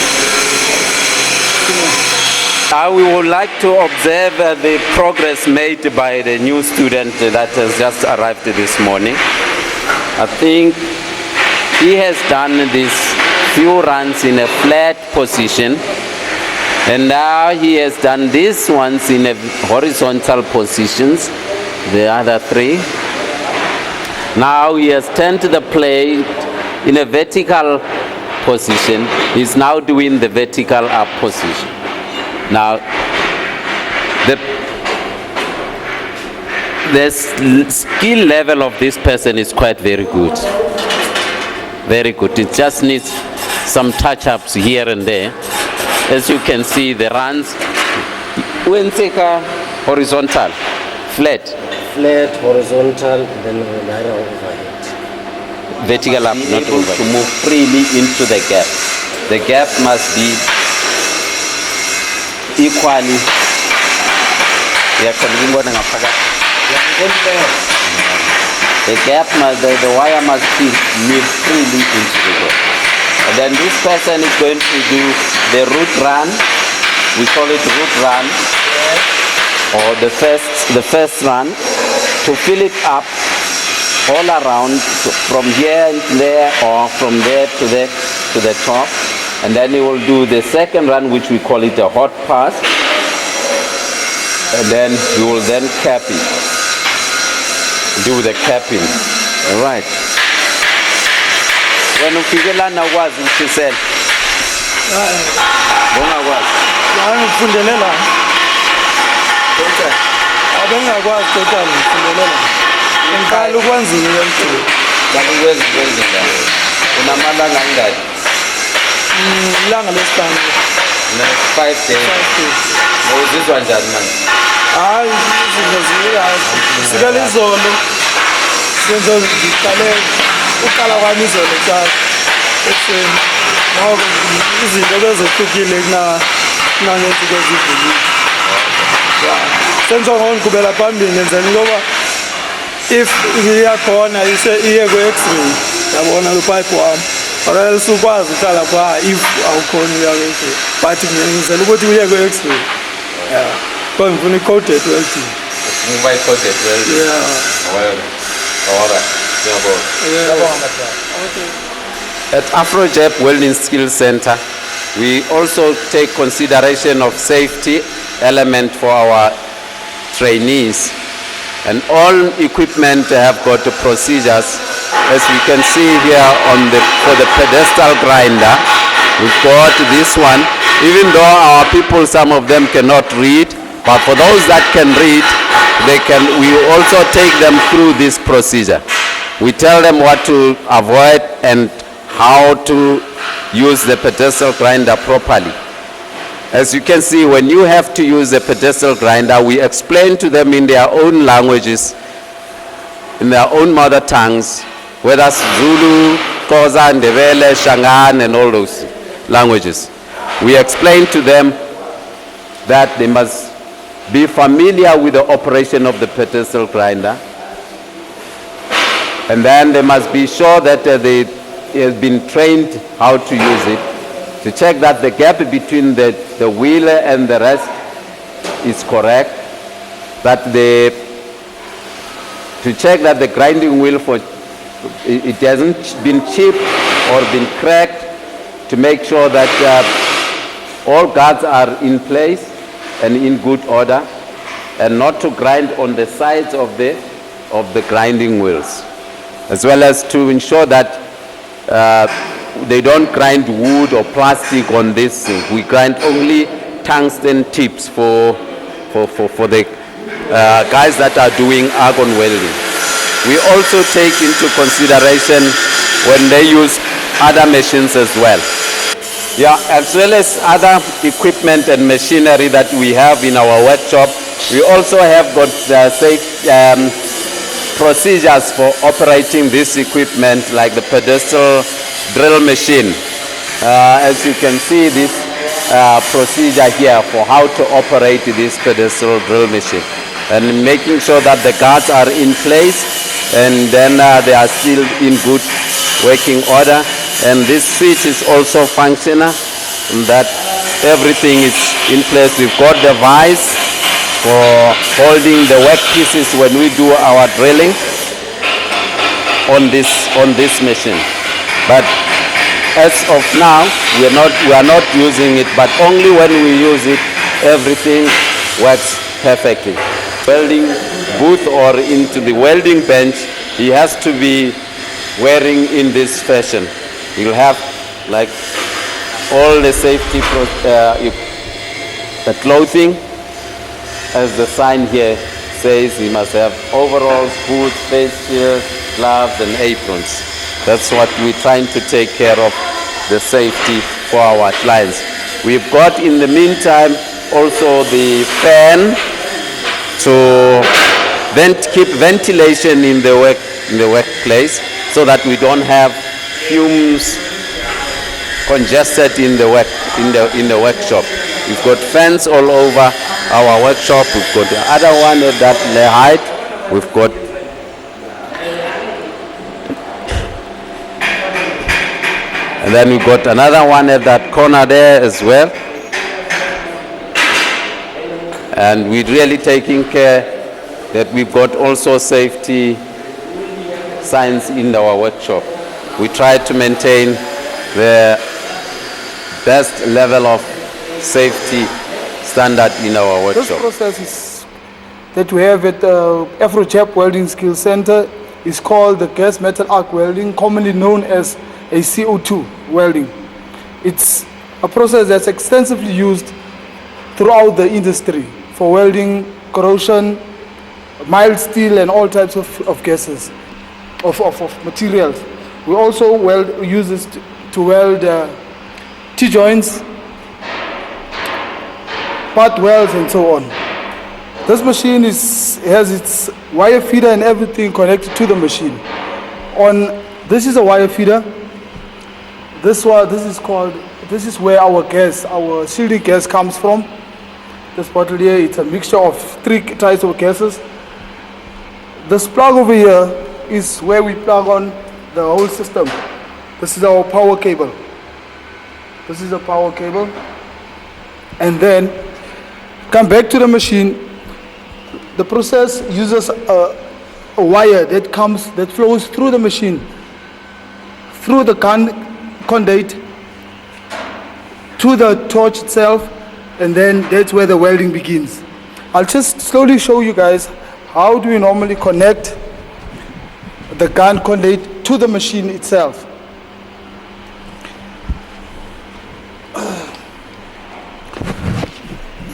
We would like to observe the progress made by the new student that has just arrived this morning. I think he has done these few runs in a flat position, and now he has done these ones in a horizontal positions, the other three. Now he has turned the plate in a vertical position. He's now doing the vertical up position. Now, the skill level of this person is quite very good. Very good. It just needs some touch-ups here and there. As you can see, the runs, when take a horizontal, flat. Flat, horizontal, then another overhead. Vertical up, not over. To move freely into the gap. The gap must be equally. The gap must, the wire must move freely into the gap. And then this person is going to do the root run. We call it root run, or the first run, to fill it up all around, from here and there, or from there to the top. And then he will do the second run, which we call it a hot pass. And then we will then cap it. Do the capping. All right. When you figure out what she said. Ilanga lesihlanu. 5 days. Uzizwa njani manje? Hayi, izinto zikahle izolo. Senzo uqala kwami izolo cha. Ekseni. Ngoba izinto bezehlukile kunangethi kwezivukile. Senzo ngiqhubela phambili ngenzeni ngoba if iyakhona iye ku-X-ray yabona lo pipe wami. Or sukwazi ukhala pha if awukhona uyakwenze, but ngiyenzela ukuthi uye ku-X-ray. Yeah, because ngifuna i-coated welding. Ngifuna i-coated welding. Yeah. Well, all right. Okay. At AfroJap Welding Skill Center, we also take consideration of safety element for our trainees, and all equipment have got procedures. As we can see here for the pedestal grinder, we've got this one. Even though our people, some of them cannot read, But for those that can read, we also take them through this procedure. We tell them what to avoid and how to use the pedestal grinder properly. As you can see, when you have to use a pedestal grinder, we explain to them in their own languages, in their own mother tongues, whether it's Zulu, Xhosa, Ndebele, Shangaan, and all those languages. We explain to them that they must be familiar with the operation of the pedestal grinder, and then they must be sure that they have been trained how to use it, to check that the gap between the wheel and the rest is correct, to check that the grinding wheel it hasn't been chipped or been cracked, to make sure that all guards are in place and in good order, and not to grind on the sides of the grinding wheels, as well as to ensure that they don't grind wood or plastic on this thing. We grind only tungsten tips for the guys that are doing argon welding. We also take into consideration when they use other machines as well. Yeah, as well as other equipment and machinery that we have in our workshop, we also have got procedures for operating this equipment, like the pedestal drill machine. As you can see, this procedure here for how to operate this pedestal drill machine, and making sure that the guards are in place and then they are still in good working order. And this switch is also functional, that everything is in place. We've got the vise for holding the work pieces when we do our drilling on this machine. But as of now, we are not using it, but only when we use it, everything works perfectly. Welding booth or into the welding bench, he has to be wearing in this fashion. You'll have like all the safety the clothing, as the sign here says. He must have overalls, boots, face shield, gloves and aprons. That's what we're trying to take care of, the safety for our clients. We've got in the meantime also the fan to keep ventilation in the workplace, so that we don't have fumes congested in the workshop. We've got fans all over our workshop. We've got the other one at that height. We've got and then we've got another one at that corner there as well. And we're really taking care that we've got also safety signs in our workshop. We try to maintain the best level of safety standard in our workshop. This process that we have at the AfroJap Welding Skills Center is called the gas metal arc welding, commonly known as a CO2 welding. It's a process that's extensively used throughout the industry for welding, corrosion, mild steel and all types of gases, of materials. We also use this to weld T-joints, butt welds and so on. This machine has its wire feeder and everything connected to the machine. This is a wire feeder. This is where our shielding gas comes from. This bottle here, it's a mixture of 3 types of gases. This plug over here is where we plug on the whole system. This is our power cable. This is the power cable. And then come back to the machine. The process uses a wire that flows through the machine, through the conduit to the torch itself, and then that's where the welding begins. I'll just slowly show you guys how do we normally connect the gun conduit to the machine itself.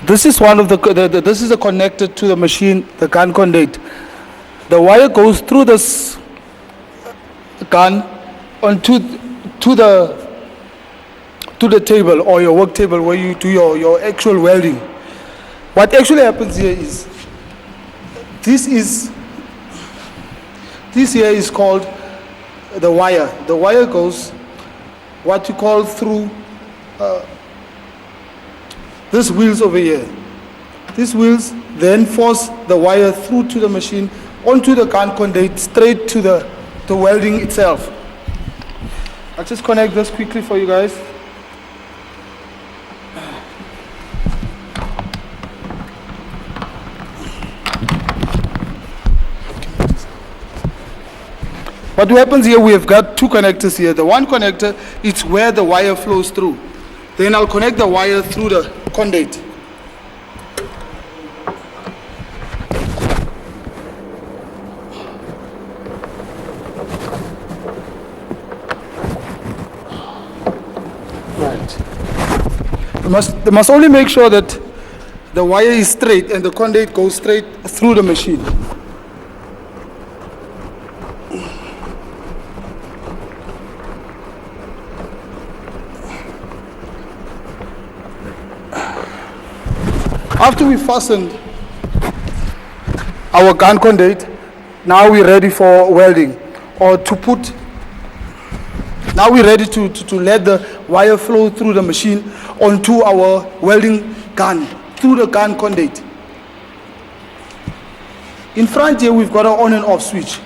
This is one of this is a connector to the machine, the gun conduit. The wire goes through this gun onto to the table or your work table where you do your actual welding. What actually happens here is this here is called the wire. The wire goes what you call through these wheels over here. These wheels then force the wire through to the machine onto the gun conduit straight to the welding itself. I'll just connect this quickly for you guys. What happens here, we have got two connectors here. The one connector is where the wire flows through. Then I'll connect the wire through the conduit. Right. They must only make sure that the wire is straight and the conduit goes straight through the machine. After we fastened our gun conduit, now we're ready for welding, or to put, now we're ready to let the wire flow through the machine onto our welding gun, through the gun conduit. In front here, we've got an on and off switch.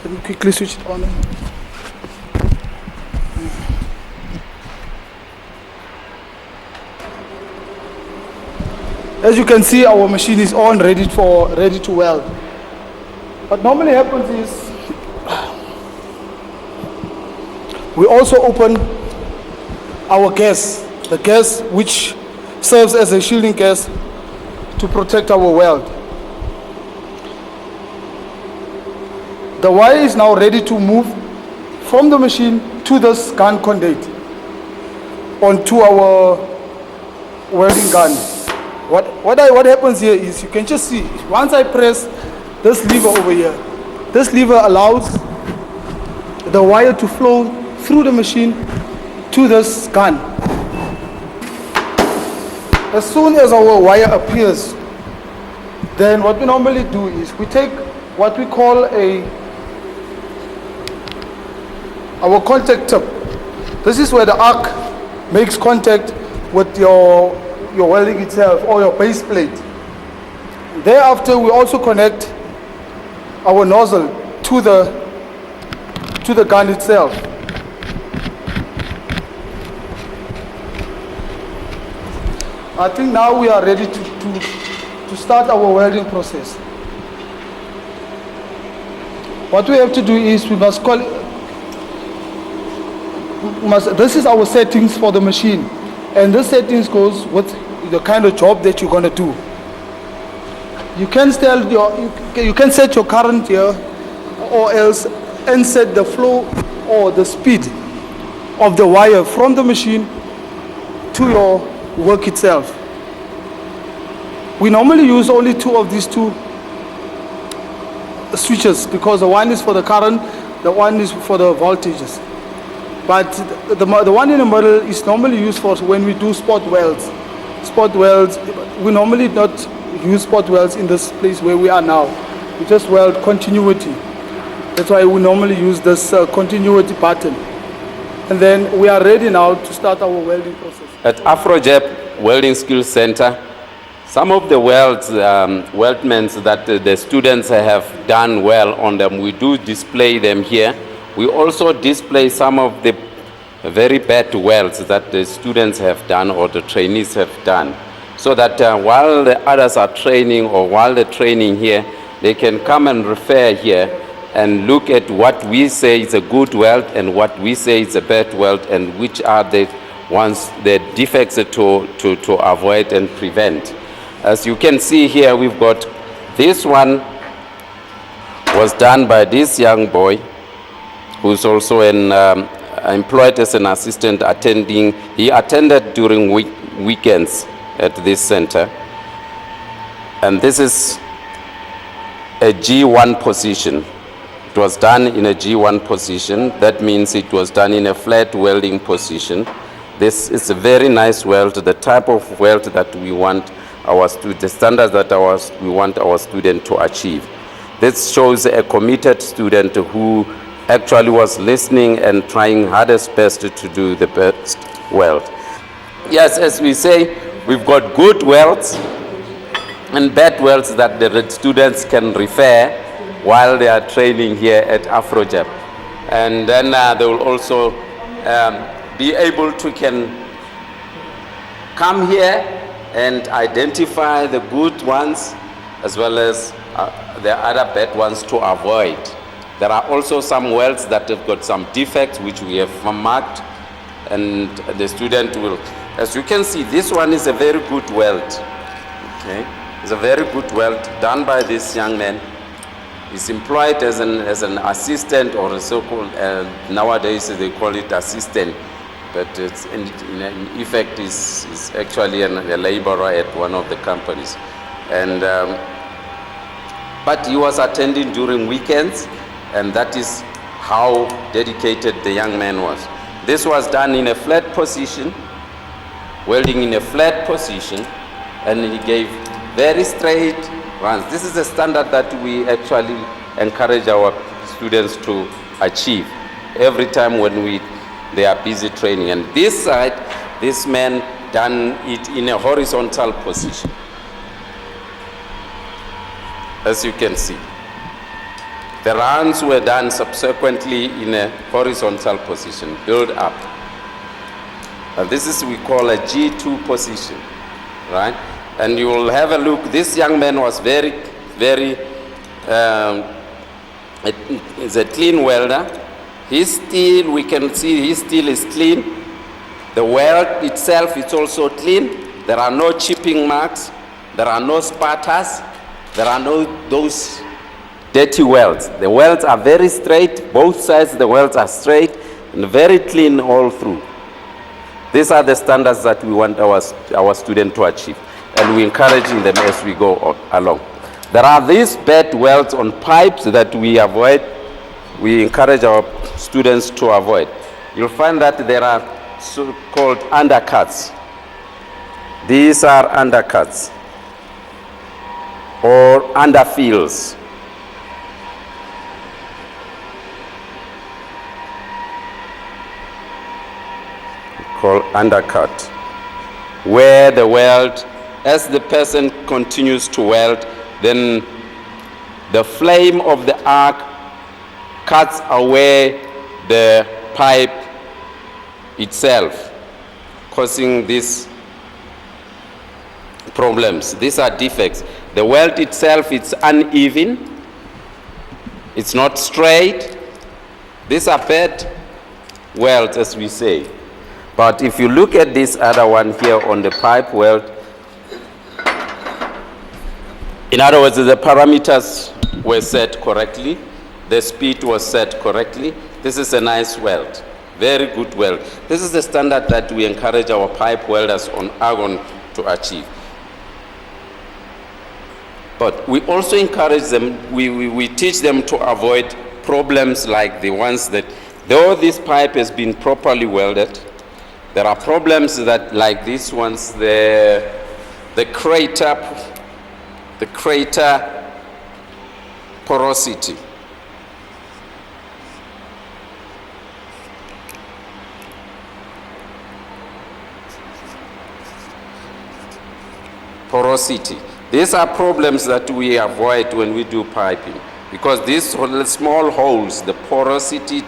Let me quickly switch it on. As you can see, our machine is on, ready to weld. What normally happens is we also open our gas, the gas which serves as a shielding gas to protect our weld. The wire is now ready to move from the machine to this gun conduit onto our welding gun. What happens here is, you can just see, once I press this lever over here, this lever allows the wire to flow through the machine to this gun. As soon as our wire appears, then what we normally do is we take what we call our contact tip. This is where the arc makes contact with your welding itself or your base plate. Thereafter, we also connect our nozzle to the gun itself. I think now we are ready to start our welding process. What we have to do is we must this is our settings for the machine, and this settings goes with the kind of job that you're going to do. You can set your current here, or else and set the flow or the speed of the wire from the machine to your work itself. We normally use only two of these two switches, because the one is for the current, the one is for the voltages. But the one in the middle is normally used for when we do spot welds. Spot welds, we normally not use spot welds in this place where we are now. We just weld continuity. That's why we normally use this continuity button. And then we are ready now to start our welding process. At AfroJap Welding Skills Center, some of the weldments that the students have done well on them, we do display them here. We also display some of the very bad welds that the students have done or the trainees have done, so that while the others are training or while they're training here, they can come and refer here and look at what we say is a good weld and what we say is a bad weld, and which are the ones, the defects to avoid and prevent. As you can see here, we've got this one was done by this young boy who's also an employed as an assistant attending. He attended during weekends at this center. And this is a G1 position. It was done in a G1 position. That means it was done in a flat welding position. This is a very nice weld, the type of weld that we want the standards that we want our student to achieve. This shows a committed student who actually was listening and trying hardest best to do the best weld. Yes, as we say, we've got good welds and bad welds that the students can refer while they are training here at AfroJap. And then they will also be able to come here and identify the good ones as well as the other bad ones to avoid. There are also some welds that have got some defects which we have marked, and the student will, as you can see, this one is a very good weld. Okay, it's a very good weld done by this young man. He's employed as an assistant, or a so-called, nowadays they call it assistant, but it's in effect is actually a laborer at one of the companies. And but he was attending during weekends, and that is how dedicated the young man was. This was done in a flat position, welding in a flat position, and he gave very straight runs. This is a standard that we actually encourage our students to achieve every time when they are busy training. And this side, this man done it in a horizontal position, as you can see. The runs were done subsequently in a horizontal position, build up. And this is we call a G2 position, right? And you will have a look. This young man was very, is a clean welder. His steel, we can see his steel is clean. The weld itself is also clean. There are no chipping marks. There are no spatters. There are no those dirty welds. The welds are very straight. Both sides the welds are straight and very clean all through. These are the standards that we want our students to achieve, and we encouraging them as we go along. There are these bad welds on pipes that we avoid. We encourage our students to avoid. You'll find that there are so-called undercuts. These are undercuts or underfills. Called undercut, where the weld, as the person continues to weld, then the flame of the arc cuts away the pipe itself, causing these problems. These are defects. The weld itself, it's uneven, it's not straight. These are bad welds, as we say. But if you look at this other one here on the pipe weld, in other words, the parameters were set correctly, the speed was set correctly. This is a nice weld, very good weld. This is the standard that we encourage our pipe welders on Argon to achieve. But we also encourage them, we teach them to avoid problems like the ones that, though this pipe has been properly welded, there are problems that, like these ones, the crater porosity. Porosity. These are problems that we avoid when we do piping, because these small holes, the porosity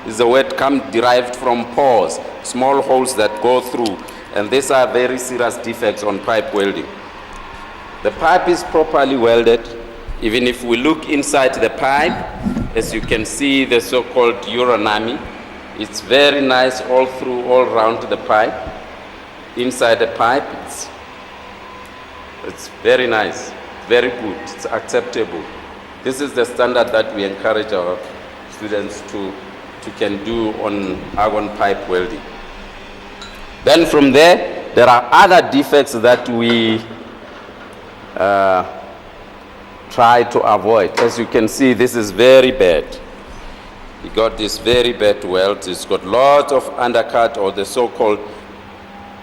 is the word derived from pores, small holes that go through, and these are very serious defects on pipe welding. The pipe is properly welded. Even if we look inside the pipe, as you can see, the so-called uranami, it's very nice all through, all around the pipe. Inside the pipe, it's very nice, very good, it's acceptable. This is the standard that we encourage our students to you can do on argon pipe welding. Then from there are other defects that we try to avoid. As you can see, this is very bad. You got this very bad weld. It's got lots of undercut, or the so-called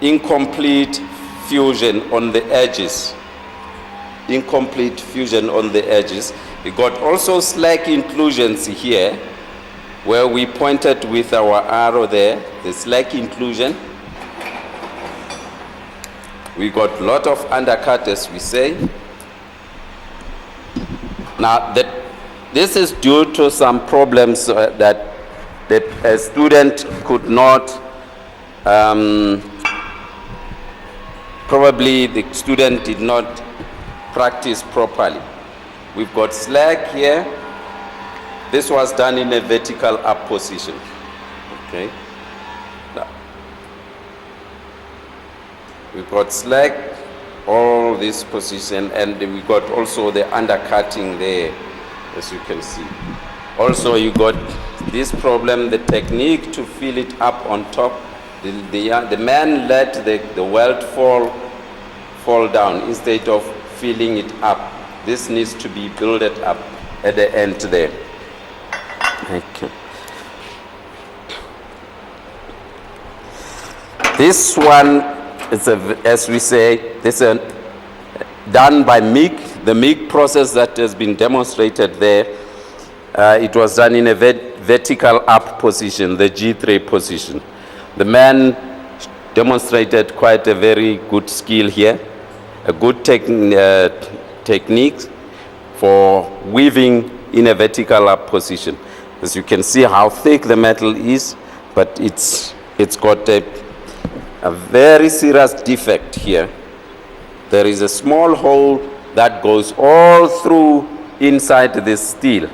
incomplete fusion on the edges. Incomplete fusion on the edges. We got also slack inclusions here, where we pointed with our arrow there, the slack inclusion. We got a lot of undercut, as we say. Now, this is due to some problems that a student could not, probably the student did not practice properly. We've got slack here. This was done in a vertical up position. Okay. Now, we've got slack, all this position, and we got also the undercutting there, as you can see. Also, you got this problem, the technique to fill it up on top. The man let the weld fall down instead of filling it up. This needs to be built up at the end there. Okay. This one is, as we say, this is done by MIG. The MIG process that has been demonstrated there, it was done in a vertical up position, the G3 position. The man demonstrated quite a very good skill here, a good technique for weaving in a vertical up position. As you can see how thick the metal is, but it's got a very serious defect here. There is a small hole that goes all through inside this steel.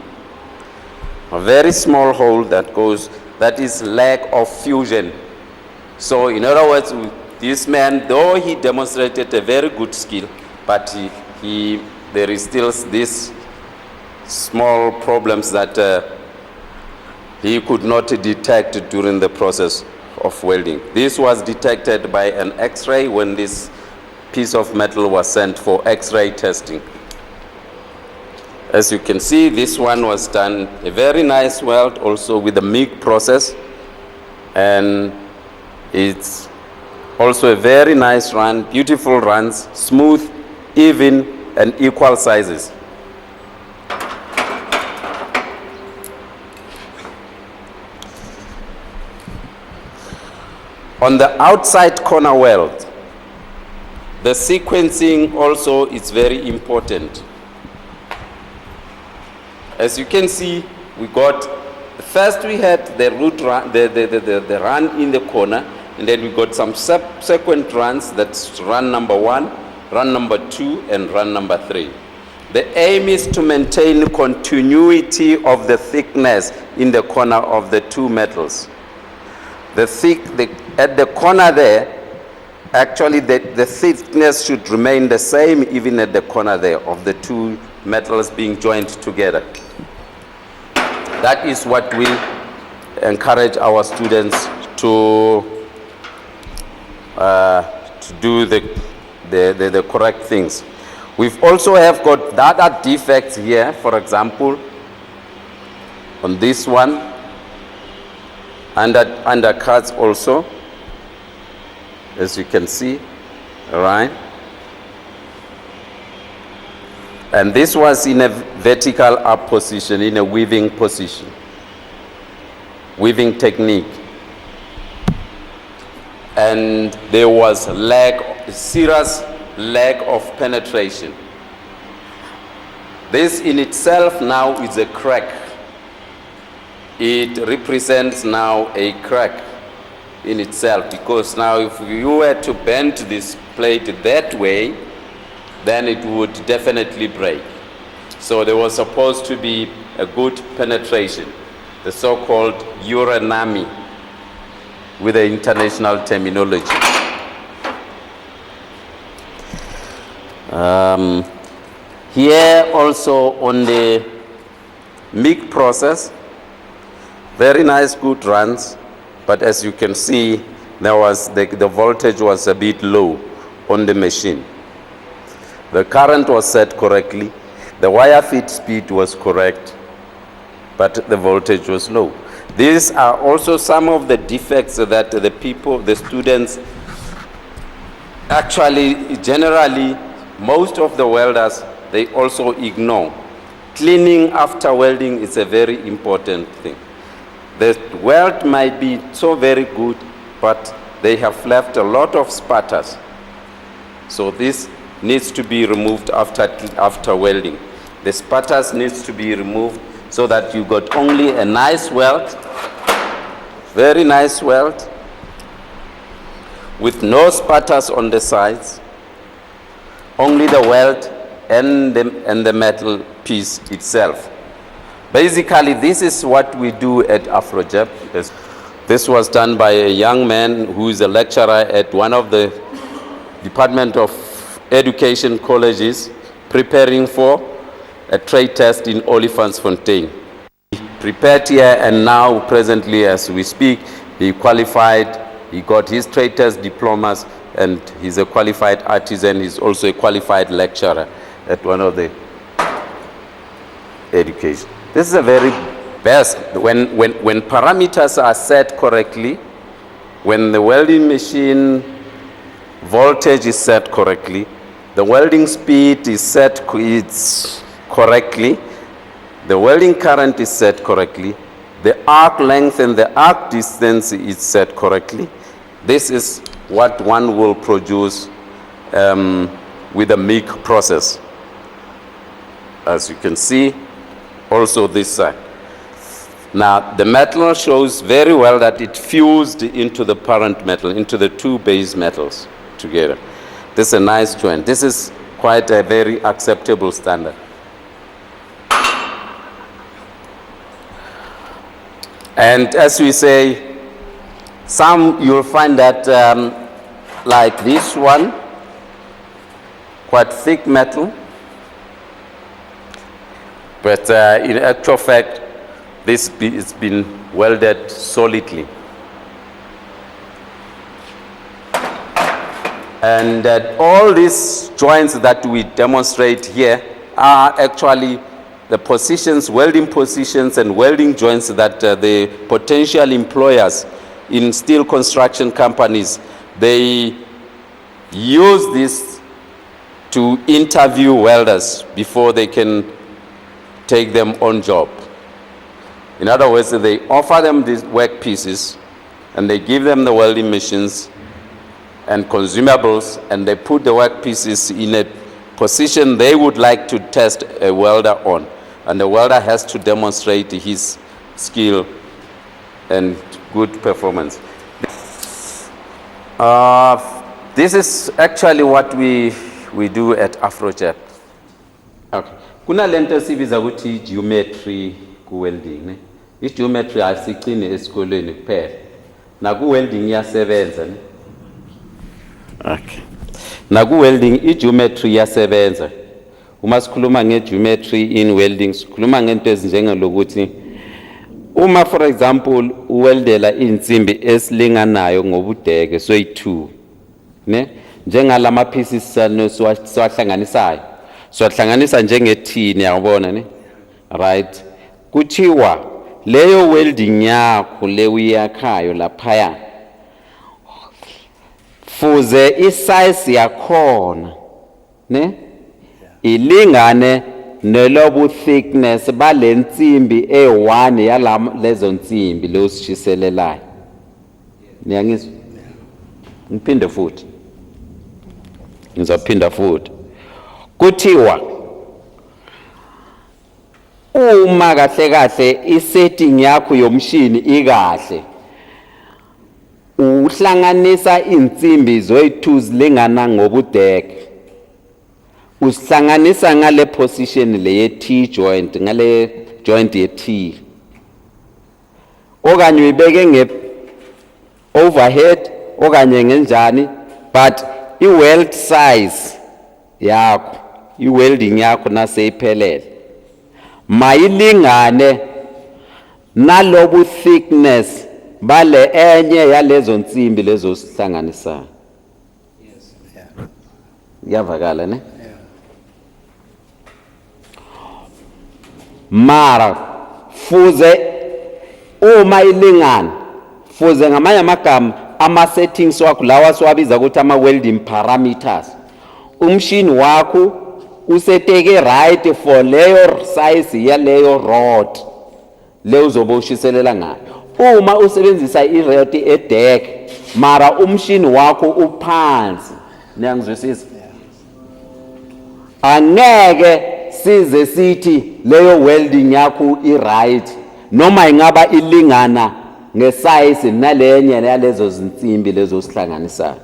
A very small hole that is lack of fusion. So in other words, this man, though he demonstrated a very good skill, but there is still these small problems that he could not detect during the process of welding. This was detected by an X-ray when this piece of metal was sent for X-ray testing. As you can see, this one was done a very nice weld also with the MIG process, and it's also a very nice run, beautiful runs, smooth, even, and equal sizes. On the outside corner weld, the sequencing also is very important. As you can see, first we had the root run, the run in the corner, and then we got some subsequent runs. That's run number 1, run number 2, and run number 3. The aim is to maintain continuity of the thickness in the corner of the two metals. At the corner there, actually the thickness should remain the same even at the corner there of the two metals being joined together. That is what will encourage our students to do the correct things. We've also have got the other defects here, for example, on this one, undercuts also, as you can see, all right? And this was in a vertical up position, in a weaving position, weaving technique. And there was serious lack of penetration. This in itself now is a crack. It represents now a crack in itself, because now if you were to bend this plate that way, then it would definitely break. So there was supposed to be a good penetration, the so-called uranami, with the international terminology. Here also on the MIG process, Very nice, good runs, but as you can see, the voltage was a bit low on the machine. The current was set correctly, the wire feed speed was correct, but the voltage was low. These are also some of the defects that the students, actually, generally, most of the welders, they also ignore. Cleaning after welding is a very important thing. The weld might be so very good, but they have left a lot of sputters. So this needs to be removed after welding. The sputters needs to be removed so that you got only a nice weld, very nice weld, with no sputters on the sides, only the weld and the metal piece itself. Basically, this is what we do at AfroJap. This was done by a young man who is a lecturer at one of the Department of Education colleges, preparing for a trade test in Olifantsfontein. He prepared here, and now presently as we speak, he qualified, he got his trade test diplomas, and he's a qualified artisan. He's also a qualified lecturer at one of the education. This is a very best, when parameters are set correctly, when the welding machine voltage is set correctly, the welding speed is set correctly, the welding current is set correctly, the arc length and the arc distance is set correctly. This is what one will produce with a MIG process. As you can see, also this side. Now, the metal shows very well that it fused into the parent metal, into the two base metals together. This is a nice joint. This is quite a very acceptable standard. And as we say, some you'll find that like this one, quite thick metal, but in actual fact, this has been welded solidly. And all these joints that we demonstrate here are actually the positions, welding positions and welding joints that the potential employers in steel construction companies, they use this to interview welders before they can take them on job. In other words, they offer them these work pieces and they give them the welding machines and consumables, and they put the work pieces in a position they would like to test a welder on. And the welder has to demonstrate his skill and good performance. This is actually what we do at AfroJap. Okay. Kuna lento sibiza ukuthi geometry ku welding ne. I geometry asiqini esikolweni kuphela. Na ku welding iyasebenza ne. Okay. Na ku welding I geometry iyasebenza. Uma sikhuluma nge-geometry in welding, sikhuluma ngento ezinjengelokuthi uma for example uweldela insimbi esilinganayo ngobudeke soyi2 ne njengalama pieces siwahlanganisayo siwahlanganisa njengethini yabona ne right kuthiwa leyo welding yakho le uyakhayo laphaya fuze isize yakhona ne ilingane nelobu thickness balensimbi e1 yalezo nsimbi lo sishiselelayo. Niyangizwa? Ngiphinde futhi. Ngizophinda futhi. Kuthiwa uma kahle kahle isetting yakho yomshini ikahle uhlanganisa insimbi zoyi2 zilingana ngobudeke. Usihlanganisa ngale position le ye T joint, ngale joint ye T. Okanye uyibeke nge overhead okanye ngenjani, but I weld size yakho, I welding yakho naseyiphelele mayilingane nalobu thickness bale enye yalezo nsimbi lezo sihlanganisayo. Yavakala ne? Mara fuze uma ilingana fuze ngamanye amagama ama settings wakho lawa siwabiza ukuthi ama welding parameters. Umshini wakho useteke right for leyo size yaleyo rod le uzobe ushiselela ngayo. Uma usebenzisa i-rod e-deck mara umshini wakho uphansi, niyangizwisisa? Angeke size sithi leyo welding yakho i-right noma ingaba ilingana ngesize nalenye yalezo zinsimbi lezo sihlanganisayo.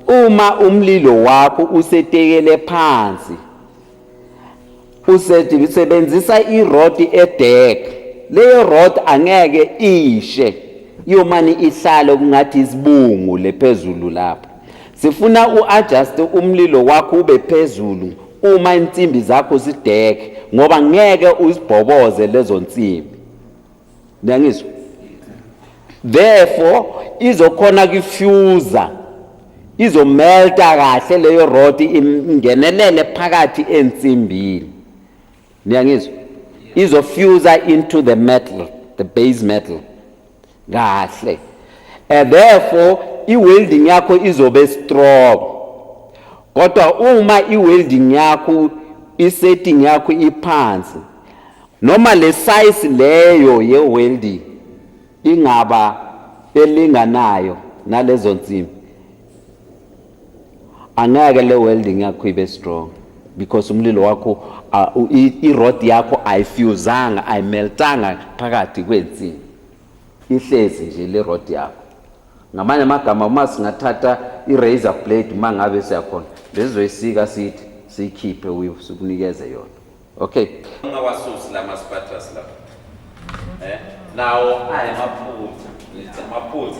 Uma umlilo wakho usetekele phansi usebenzisa i-rod e-deck, leyo rod angeke ishe yomani ihlale kungathi isibungu lephezulu lapha. Sifuna uadjust umlilo wakho ube phezulu uma insimbi zakho zidek ngoba ngeke uzibhoboze lezo nsimbi. Niyangizwa? Therefore izokhona kufuse izomelta kahle leyo rod ingenelele phakathi ensimbini. Niyangizwa? Izofuse into the metal, the base metal kahle. And therefore i-welding yakho izobe strong. Kodwa uma i-welding yakho i-setting yakho iphansi noma le size leyo ye-welding ingaba elinganayo nalezo nsimbi, angeke le welding yakho ibe strong because umlilo wakho i-rod yakho ayifusanga ayimeltanga phakathi kwensimbi, ihlezi nje le rod yakho. Ngamanye amagama uma singathatha i-razor blade mangabe siyakhona lezoyisika sithi siyikhiphe sikunikeze yona. Okay, ungawasusi lama spatras lapha nawo ayamaphutha, nithi amaphutha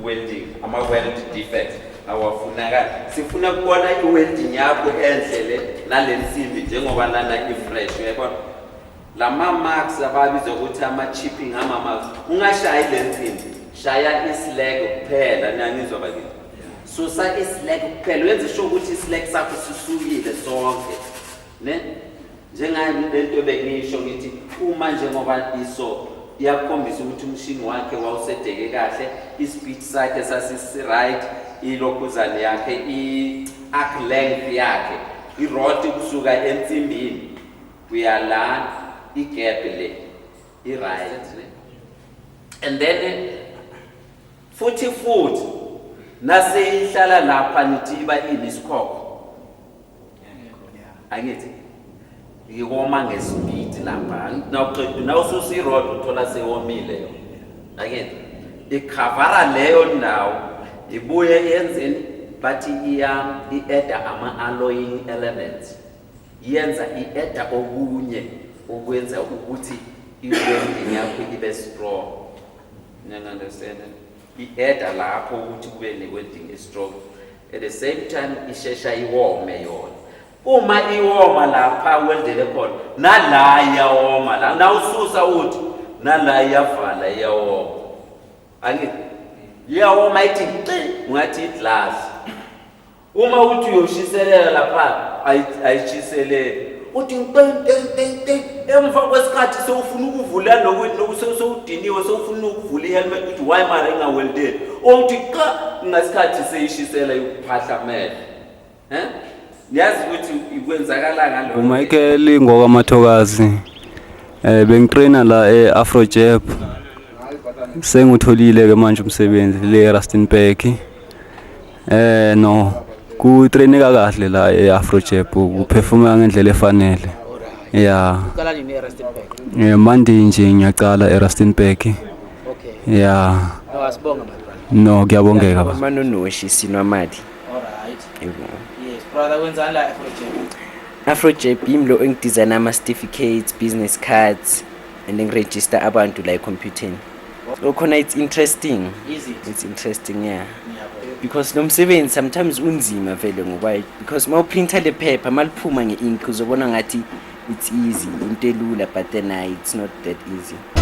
welding, ama weld defects awafunakala. Sifuna ukubona i-welding yakho endlele nalensimbi njengoba lana i-fresh, uyabona lama marks ababiza ukuthi ama chipping ama marks. Ungashayi lensimbi, shaya islag kuphela. Niyangizwa bakithi? Susa islag kuphela, wenze sure ukuthi islag sakho sisukile sonke, ne? Njengayo lento bengisho ngithi uma njengoba iso iyakhombisa ukuthi umshini wakhe wawusedeke kahle, ispeed sakhe sasisi right, ilokhuzane yakhe, i-arc length yakhe, i-rod kusuka ensimbini kuya la igap le i-right, and then futhi nase ihlala lapha nithi iba iniskoko, angithi ikoma ngespeed lapha nawususa i-rod uthola sewomile yo, angithi ikhavara leyo ndawo ibuye yenzeni bathi i-adda ama-alloying elements, yenza i-adda okunye ukwenza ukuthi i-welding yakho ibe strong. Understand? I-adda lapho ukuthi kube ne-welding strong, at the same time ishesha iwome yona. Uma iwoma lapha weldele khona nala iyawoma la, nawususa uthi nala iyavala iyawoma, angithi iyawoma ithi ungathi iglass. Uma uthi uyoshiselela lapha ayishiselele uthi emva kwesikhathi sewufuna ukuvula sewudiniwe sewufuna ukuvula i-helmet uthi why mara ingaweldeli, uthi ngasikhathi seyishisela ukuphahlamela. Niyazi ukuthi ikwenzakala ngalo. uMichael ngokwamathokazi bengitraina la e-AfroJap, sengutholile ke manje umsebenzi le Rustenburg. No kutraineka kahle la e-AfroJap, uperforma ngendlela efanele. Yeah. Uqala nini e-Rustenburg? Manje nje ngiyaqala e-Rustenburg. Okay. Yeah. Awasibonga brother. No kuyabongeka baba. Manonoshi sinomali. Alright. Yes, brother, wenzani la AfroJap? AfroJap imlo engidesign ama certificates, business cards and ngiregister abantu la computeni. Okhona it's interesting. Is it? It's interesting, yeah. Yeah. Because lo msebenzi sometimes unzima vele ngoba because mawuprinta le paper maliphuma ngeink uzobona ngathi it's easy into elula, but then it's not that easy.